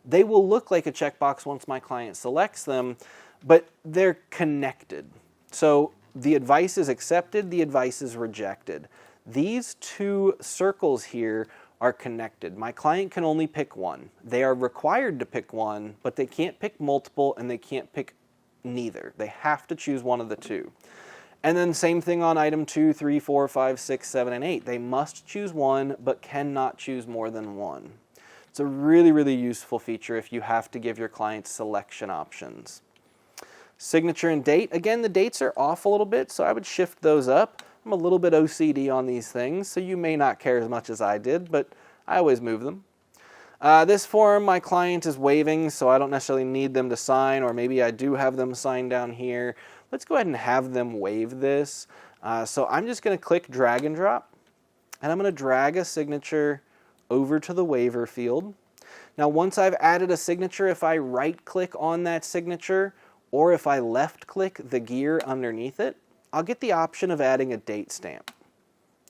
They will look like a checkbox once my client selects them, but they're connected. So the advice is accepted, the advice is rejected. these two circles here are connected. My client can only pick one. They are required to pick one, but they can't pick multiple and they can't pick neither. They have to choose one of the two. And then same thing on item 2, 3, 4, 5, 6, 7, and 8. They must choose one, but cannot choose more than one. It's a really, really useful feature if you have to give your clients selection options. Signature and date. Again, the dates are off a little bit, so I would shift those up. I'm a little bit OCD on these things, so you may not care as much as I did, but I always move them. This form, my client is waiving, so I don't necessarily need them to sign, or maybe I do have them sign down here. Let's go ahead and have them waive this. So I'm just going to click drag and drop, and I'm going to drag a signature over to the waiver field. Now once I've added a signature, if I right click on that signature, or if I left click the gear underneath it, I'll get the option of adding a date stamp.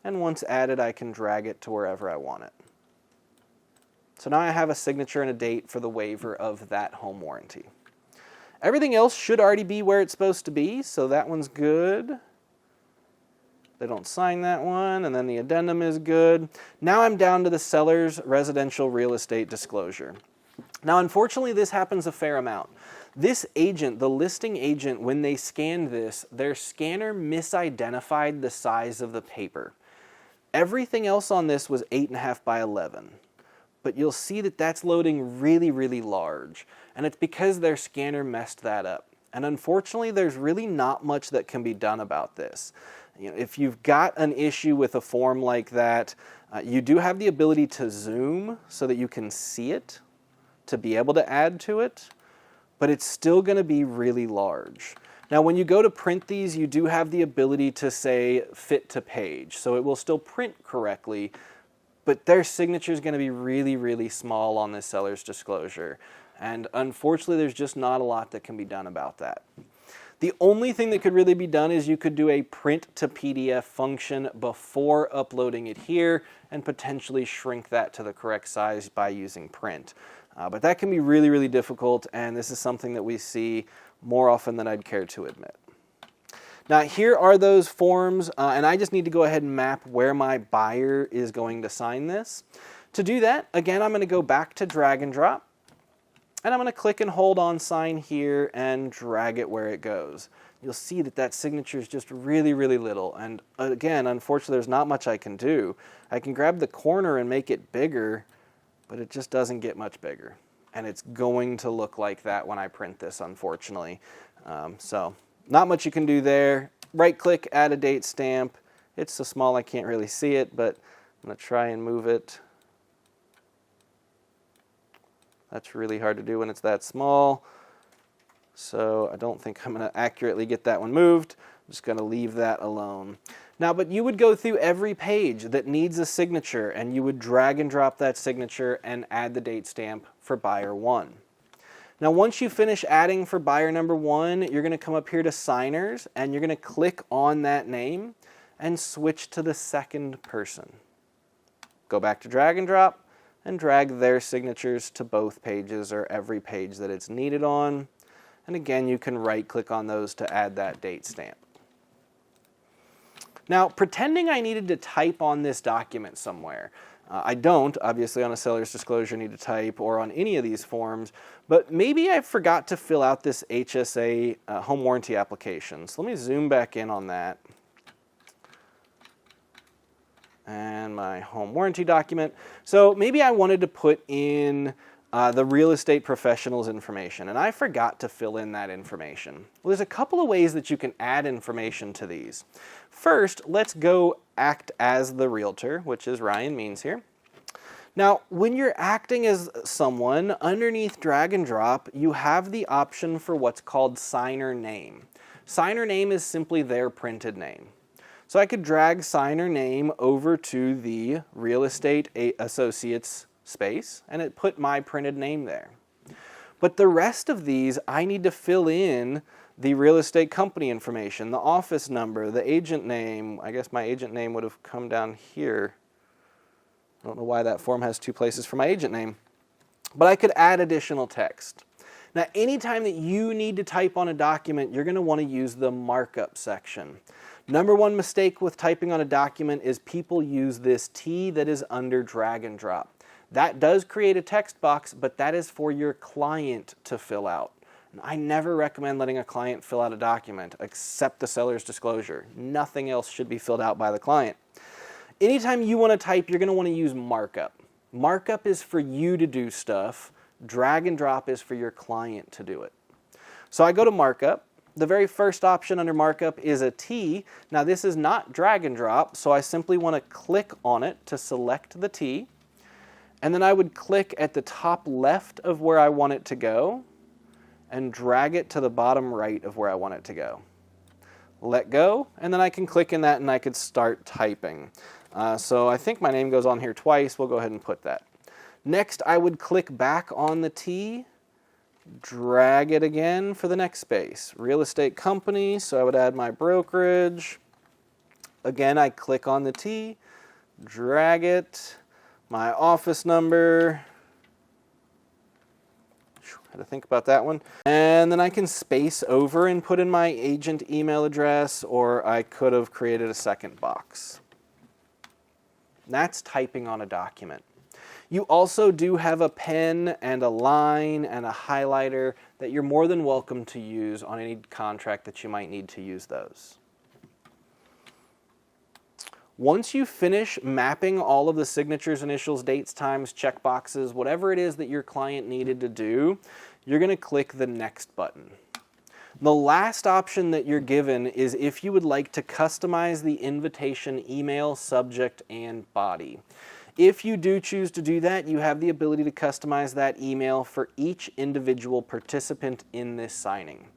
And once added, I can drag it to wherever I want it. So now I have a signature and a date for the waiver of that home warranty. Everything else should already be where it's supposed to be, so that one's good. They don't sign that one, and then the addendum is good. Now I'm down to the seller's residential real estate disclosure. Now, unfortunately, this happens a fair amount. This agent, the listing agent, when they scanned this, their scanner misidentified the size of the paper. Everything else on this was 8.5 by 11. But you'll see that that's loading really, really large. And it's because their scanner messed that up. And unfortunately, there's really not much that can be done about this. You know, if you've got an issue with a form like that, you do have the ability to zoom so that you can see it, to be able to add to it, but it's still going to be really large. Now, when you go to print these, you do have the ability to say fit to page, so it will still print correctly, but their signature is going to be really, really small on this seller's disclosure. And unfortunately, there's just not a lot that can be done about that. The only thing that could really be done is you could do a print to PDF function before uploading it here and potentially shrink that to the correct size by using print. But that can be really, really difficult, and this is something that we see more often than I'd care to admit. Now, here are those forms, and I just need to go ahead and map where my buyer is going to sign this. To do that, again, I'm going to go back to drag and drop, and I'm going to click and hold on sign here and drag it where it goes. You'll see that that signature is just really, really little, and again, unfortunately, there's not much I can do. I can grab the corner and make it bigger, but it just doesn't get much bigger. And it's going to look like that when I print this, unfortunately. So not much you can do there. Right click, add a date stamp. It's so small I can't really see it, but I'm going to try and move it. That's really hard to do when it's that small. So I don't think I'm going to accurately get that one moved. I'm just going to leave that alone. Now, but you would go through every page that needs a signature, and you would drag and drop that signature and add the date stamp for buyer 1. Now, once you finish adding for buyer number 1, you're going to come up here to signers, and you're going to click on that name and switch to the second person. Go back to drag and drop and drag their signatures to both pages or every page that it's needed on. And again, you can right click on those to add that date stamp. Now, pretending I needed to type on this document somewhere. I don't, obviously, on a seller's disclosure need to type or on any of these forms, but maybe I forgot to fill out this HSA home warranty application. So let me zoom back in on that. And my home warranty document. So maybe I wanted to put in the real estate professional's information, and I forgot to fill in that information. Well, there's a couple of ways that you can add information to these. First, let's go act as the realtor, which is Ryan Means here. Now, when you're acting as someone, underneath drag and drop, you have the option for what's called signer name. Signer name is simply their printed name. So I could drag signer name over to the real estate associates space, and it put my printed name there. But the rest of these, I need to fill in the real estate company information, the office number, the agent name. I guess my agent name would have come down here. I don't know why that form has two places for my agent name. But I could add additional text. Now, anytime that you need to type on a document, you're going to want to use the markup section. Number one mistake with typing on a document is people use this T that is under drag and drop. That does create a text box, but that is for your client to fill out. I never recommend letting a client fill out a document except the seller's disclosure. Nothing else should be filled out by the client. Anytime you want to type, you're going to want to use markup. Markup is for you to do stuff. Drag and drop is for your client to do it. So I go to markup. The very first option under markup is a T. Now this is not drag and drop, so I simply want to click on it to select the T. And then I would click at the top left of where I want it to go and drag it to the bottom right of where I want it to go. Let go, and then I can click in that and I could start typing. So I think my name goes on here twice. We'll go ahead and put that. Next, I would click back on the T, drag it again for the next space. Real estate company, so I would add my brokerage. Again, I click on the T, drag it, my office number. Had to think about that one. And then I can space over and put in my agent email address, or I could have created a second box. That's typing on a document. You also do have a pen and a line and a highlighter that you're more than welcome to use on any contract that you might need to use those. Once you finish mapping all of the signatures, initials, dates, times, checkboxes, whatever it is that your client needed to do, you're going to click the Next button. The last option that you're given is if you would like to customize the invitation email, subject, and body. If you do choose to do that, you have the ability to customize that email for each individual participant in this signing.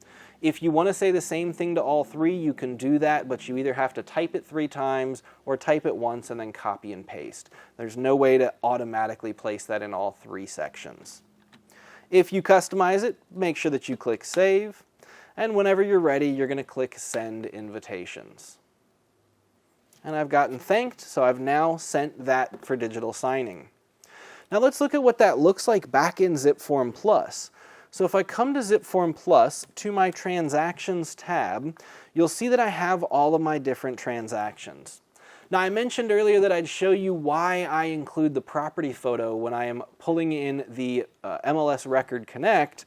If you want to say the same thing to all three, you can do that, but you either have to type it 3 times or type it once and then copy and paste. There's no way to automatically place that in all 3 sections. If you customize it, make sure that you click Save, and whenever you're ready, you're going to click Send Invitations. And I've gotten thanked, so I've now sent that for digital signing. Now let's look at what that looks like back in ZipForm Plus. So if I come to ZipForm Plus, to my Transactions tab, you'll see that I have all of my different transactions. Now I mentioned earlier that I'd show you why I include the property photo when I am pulling in the MLS Record Connect,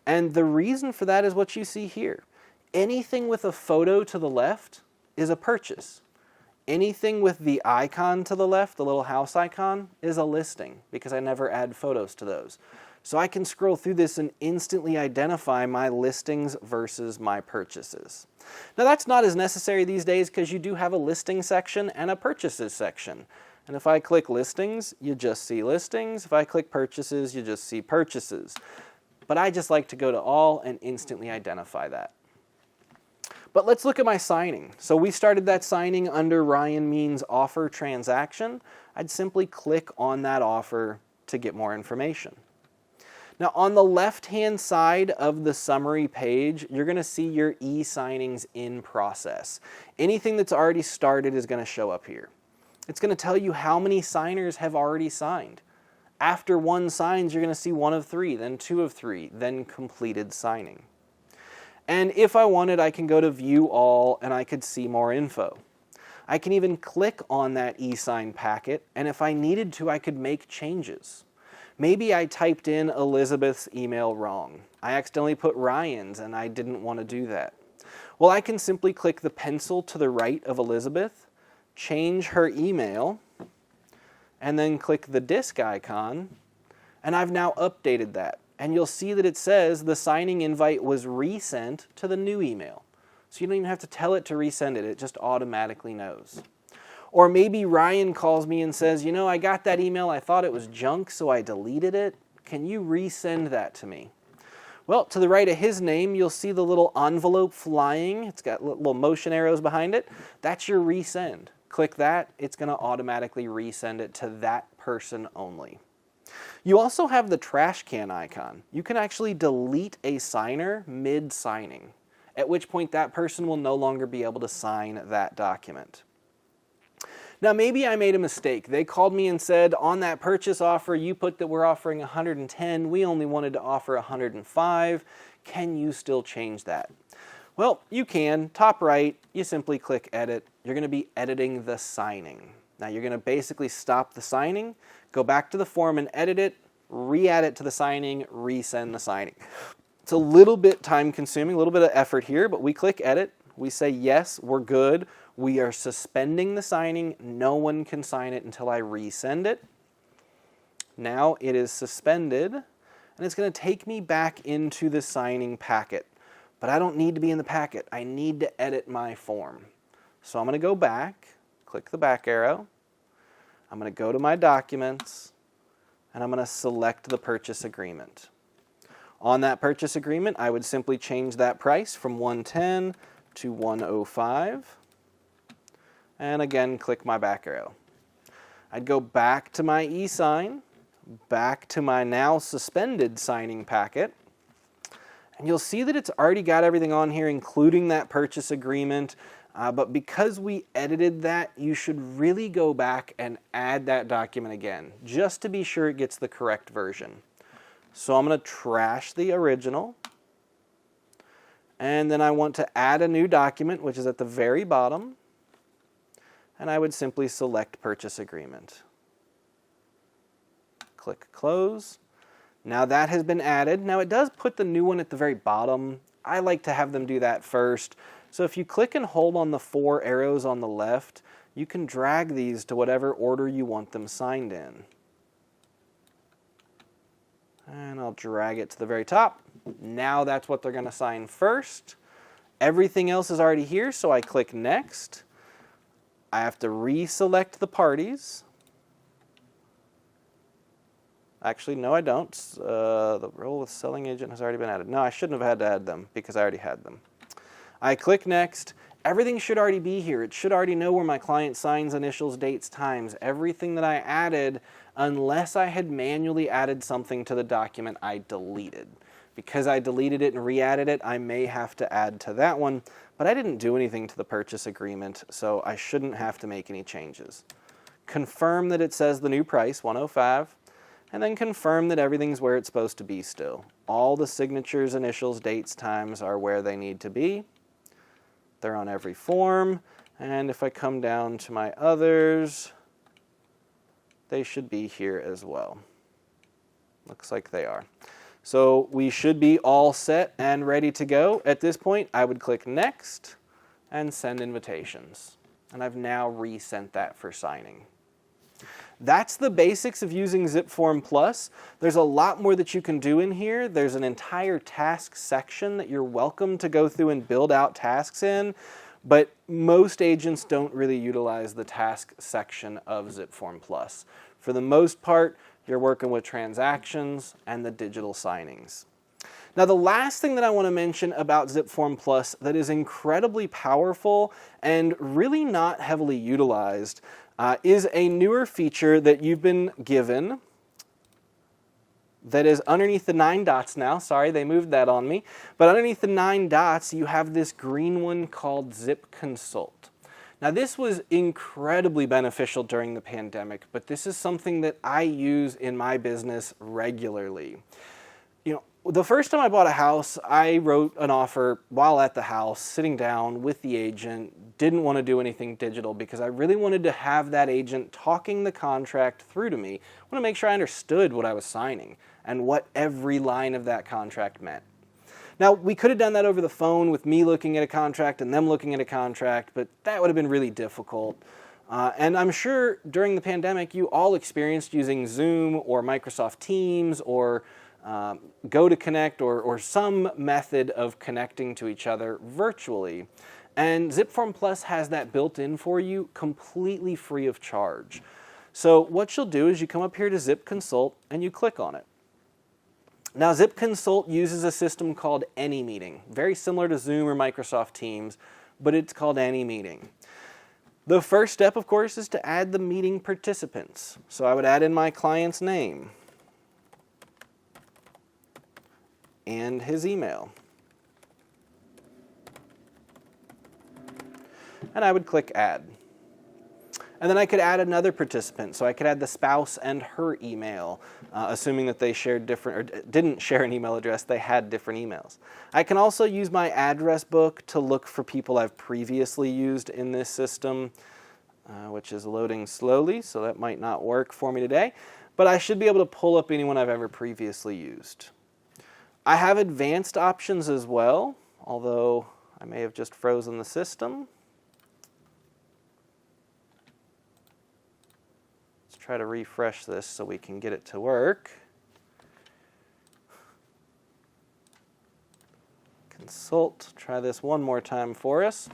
and the reason for that is what you see here. Anything with a photo to the left is a purchase. Anything with the icon to the left, the little house icon, is a listing because I never add photos to those. So I can scroll through this and instantly identify my listings versus my purchases. Now that's not as necessary these days because you do have a listing section and a purchases section. And if I click listings, you just see listings. If I click purchases, you just see purchases. But I just like to go to all and instantly identify that. But let's look at my signing. So we started that signing under Ryan Means offer transaction. I'd simply click on that offer to get more information. Now on the left-hand side of the summary page, you're going to see your e-signings in process. Anything that's already started is going to show up here. It's going to tell you how many signers have already signed. After one signs, you're going to see 1 of 3, then 2 of 3, then completed signing. And if I wanted, I can go to View All and I could see more info. I can even click on that e-sign packet, and if I needed to, I could make changes. Maybe I typed in Elizabeth's email wrong. I accidentally put Ryan's and I didn't want to do that. Well, I can simply click the pencil to the right of Elizabeth, change her email, and then click the disk icon, and I've now updated that. And you'll see that it says the signing invite was resent to the new email. So you don't even have to tell it to resend it, it just automatically knows. Or maybe Ryan calls me and says, you know, I got that email, I thought it was junk, so I deleted it. Can you resend that to me? Well, to the right of his name, you'll see the little envelope flying. It's got little motion arrows behind it. That's your resend. Click that, it's going to automatically resend it to that person only. You also have the trash can icon. You can actually delete a signer mid-signing, at which point that person will no longer be able to sign that document. Now maybe I made a mistake. They called me and said, on that purchase offer, you put that we're offering 110. We only wanted to offer 105. Can you still change that? Well, you can. Top right, you simply click Edit. You're going to be editing the signing. Now you're going to basically stop the signing, go back to the form and edit it, re-add it to the signing, resend the signing. It's a little bit time consuming, a little bit of effort here, but we click Edit. We say, yes, we're good. We are suspending the signing. No one can sign it until I resend it. Now it is suspended, and it's going to take me back into the signing packet. But I don't need to be in the packet. I need to edit my form. So I'm going to go back, click the back arrow. I'm going to go to my documents, and I'm going to select the purchase agreement. On that purchase agreement, I would simply change that price from $110 to $105. And again, click my back arrow. I'd go back to my e-sign, back to my now suspended signing packet, and you'll see that it's already got everything on here, including that purchase agreement. But because we edited that, you should really go back and add that document again, just to be sure it gets the correct version. So I'm going to trash the original. And then I want to add a new document, which is at the very bottom. And I would simply select purchase agreement. Click close. Now that has been added. Now it does put the new one at the very bottom. I like to have them do that first. So if you click and hold on the 4 arrows on the left, you can drag these to whatever order you want them signed in. And I'll drag it to the very top. Now that's what they're going to sign first. Everything else is already here, so I click Next. I have to reselect the parties. Actually, no, I don't. The role of selling agent has already been added. No, I shouldn't have had to add them because I already had them. I click Next. Everything should already be here. It should already know where my client signs, initials, dates, times. Everything that I added, unless I had manually added something to the document I deleted. Because I deleted it and re-added it, I may have to add to that one, but I didn't do anything to the purchase agreement, so I shouldn't have to make any changes. Confirm that it says the new price, $105, and then confirm that everything's where it's supposed to be still. All the signatures, initials, dates, times are where they need to be. They're on every form, and if I come down to my others, they should be here as well. Looks like they are. So we should be all set and ready to go. At this point, I would click Next and Send Invitations. And I've now resent that for signing. That's the basics of using ZipForm Plus. There's a lot more that you can do in here. There's an entire task section that you're welcome to go through and build out tasks in, but most agents don't really utilize the task section of ZipForm Plus. For the most part, you're working with transactions and the digital signings. Now, the last thing that I want to mention about ZipForm Plus that is incredibly powerful and really not heavily utilized is a newer feature that you've been given that is underneath the 9 dots now. Sorry, they moved that on me. But underneath the 9 dots, you have this green one called Zip Consult. Now, this was incredibly beneficial during the pandemic, but this is something that I use in my business regularly. You know, the first time I bought a house, I wrote an offer while at the house, sitting down with the agent, didn't want to do anything digital because I really wanted to have that agent talking the contract through to me. I want to make sure I understood what I was signing and what every line of that contract meant. Now, we could have done that over the phone with me looking at a contract and them looking at a contract, but that would have been really difficult. And I'm sure during the pandemic, you all experienced using Zoom or Microsoft Teams or GoToConnect or some method of connecting to each other virtually. And ZipForm Plus has that built in for you completely free of charge. So what you'll do is you come up here to Zip Consult and you click on it. Now, Zip Consult uses a system called AnyMeeting, very similar to Zoom or Microsoft Teams, but it's called AnyMeeting. The first step, of course, is to add the meeting participants. So I would add in my client's name and his email. And I would click Add. And then I could add another participant. So I could add the spouse and her email, assuming that they shared different, or didn't share an email address, they had different emails. I can also use my address book to look for people I've previously used in this system, which is loading slowly, so that might not work for me today. But I should be able to pull up anyone I've ever previously used. I have advanced options as well, although I may have just frozen the system. Let's try to refresh this so we can get it to work. Consult, try this one more time for us.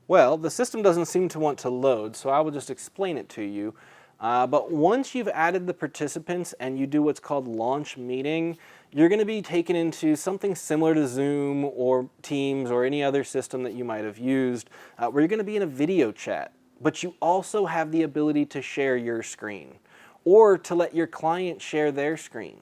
Well, the system doesn't seem to want to load, so I will just explain it to you. But once you've added the participants and you do what's called launch meeting, you're going to be taken into something similar to Zoom or Teams or any other system that you might have used, where you're going to be in a video chat. But you also have the ability to share your screen or to let your client share their screen.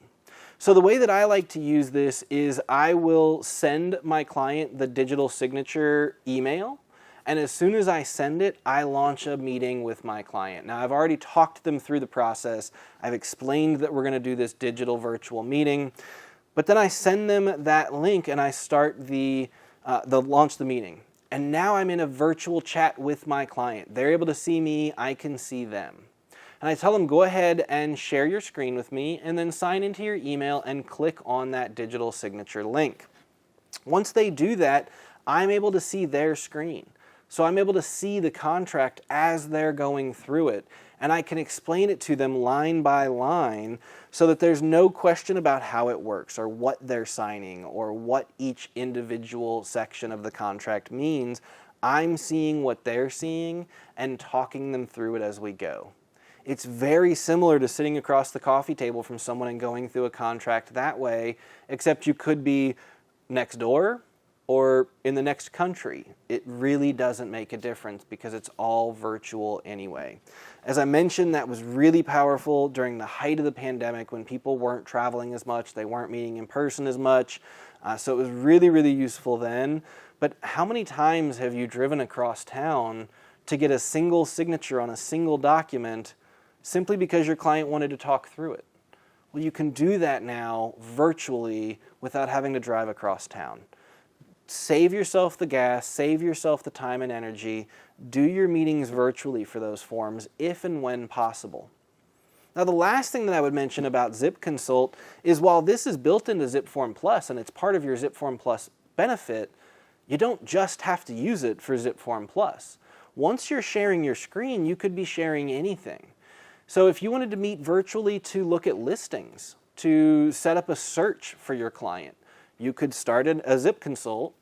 So the way that I like to use this is I will send my client the digital signature email. And as soon as I send it, I launch a meeting with my client. Now, I've already talked them through the process. I've explained that we're going to do this digital virtual meeting. But then I send them that link and I start launch the meeting. And now I'm in a virtual chat with my client. They're able to see me. I can see them. And I tell them, go ahead and share your screen with me and then sign into your email and click on that digital signature link. Once they do that, I'm able to see their screen. So I'm able to see the contract as they're going through it, and I can explain it to them line by line so that there's no question about how it works or what they're signing or what each individual section of the contract means. I'm seeing what they're seeing and talking them through it as we go. It's very similar to sitting across the coffee table from someone and going through a contract that way, except you could be next door or in the next country. It really doesn't make a difference because it's all virtual anyway. As I mentioned, that was really powerful during the height of the pandemic when people weren't traveling as much, they weren't meeting in person as much, so it was really, really useful then. But how many times have you driven across town to get a single signature on a single document simply because your client wanted to talk through it? Well, you can do that now virtually without having to drive across town. Save yourself the gas, save yourself the time and energy, do your meetings virtually for those forms if and when possible. Now, the last thing that I would mention about Zip Consult is while this is built into ZipForm Plus and it's part of your ZipForm Plus benefit, you don't just have to use it for ZipForm Plus. Once you're sharing your screen, you could be sharing anything. So if you wanted to meet virtually to look at listings, to set up a search for your client, you could start a Zip Consult,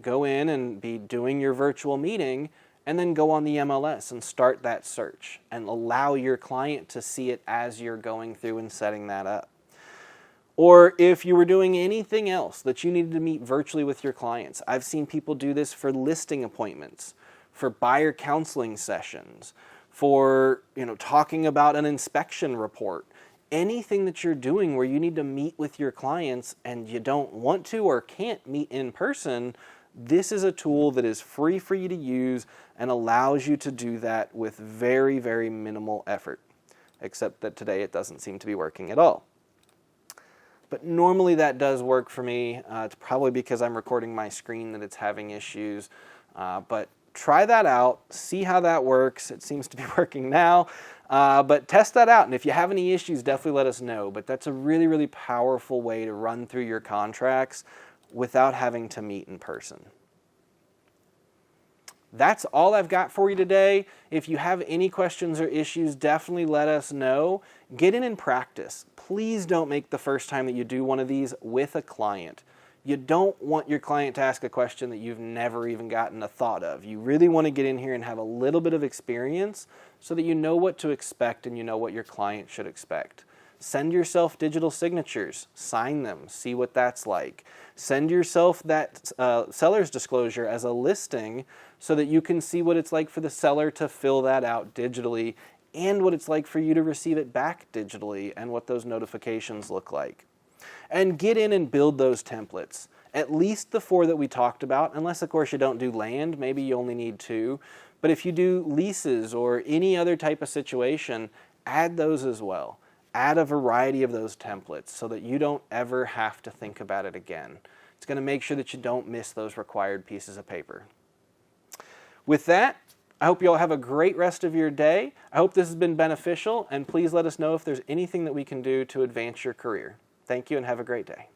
go in and be doing your virtual meeting, and then go on the MLS and start that search and allow your client to see it as you're going through and setting that up. Or if you were doing anything else that you needed to meet virtually with your clients, I've seen people do this for listing appointments, for buyer counseling sessions, for talking about an inspection report. Anything that you're doing where you need to meet with your clients and you don't want to or can't meet in person, this is a tool that is free for you to use and allows you to do that with very, very minimal effort. Except that today it doesn't seem to be working at all. But normally that does work for me. It's probably because I'm recording my screen that it's having issues. But try that out, see how that works. It seems to be working now. But test that out, and if you have any issues, definitely let us know. But that's a really, really powerful way to run through your contracts without having to meet in person. That's all I've got for you today. If you have any questions or issues, definitely let us know. Get in and practice. Please don't make the first time that you do one of these with a client. You don't want your client to ask a question that you've never even gotten a thought of. You really want to get in here and have a little bit of experience so that you know what to expect and you know what your client should expect. Send yourself digital signatures, sign them, see what that's like. Send yourself that seller's disclosure as a listing so that you can see what it's like for the seller to fill that out digitally and what it's like for you to receive it back digitally and what those notifications look like. And get in and build those templates. At least the 4 that we talked about, unless of course you don't do land, maybe you only need 2. But if you do leases or any other type of situation, add those as well. Add a variety of those templates so that you don't ever have to think about it again. It's going to make sure that you don't miss those required pieces of paper. With that, I hope you all have a great rest of your day. I hope this has been beneficial, and please let us know if there's anything that we can do to advance your career. Thank you and have a great day.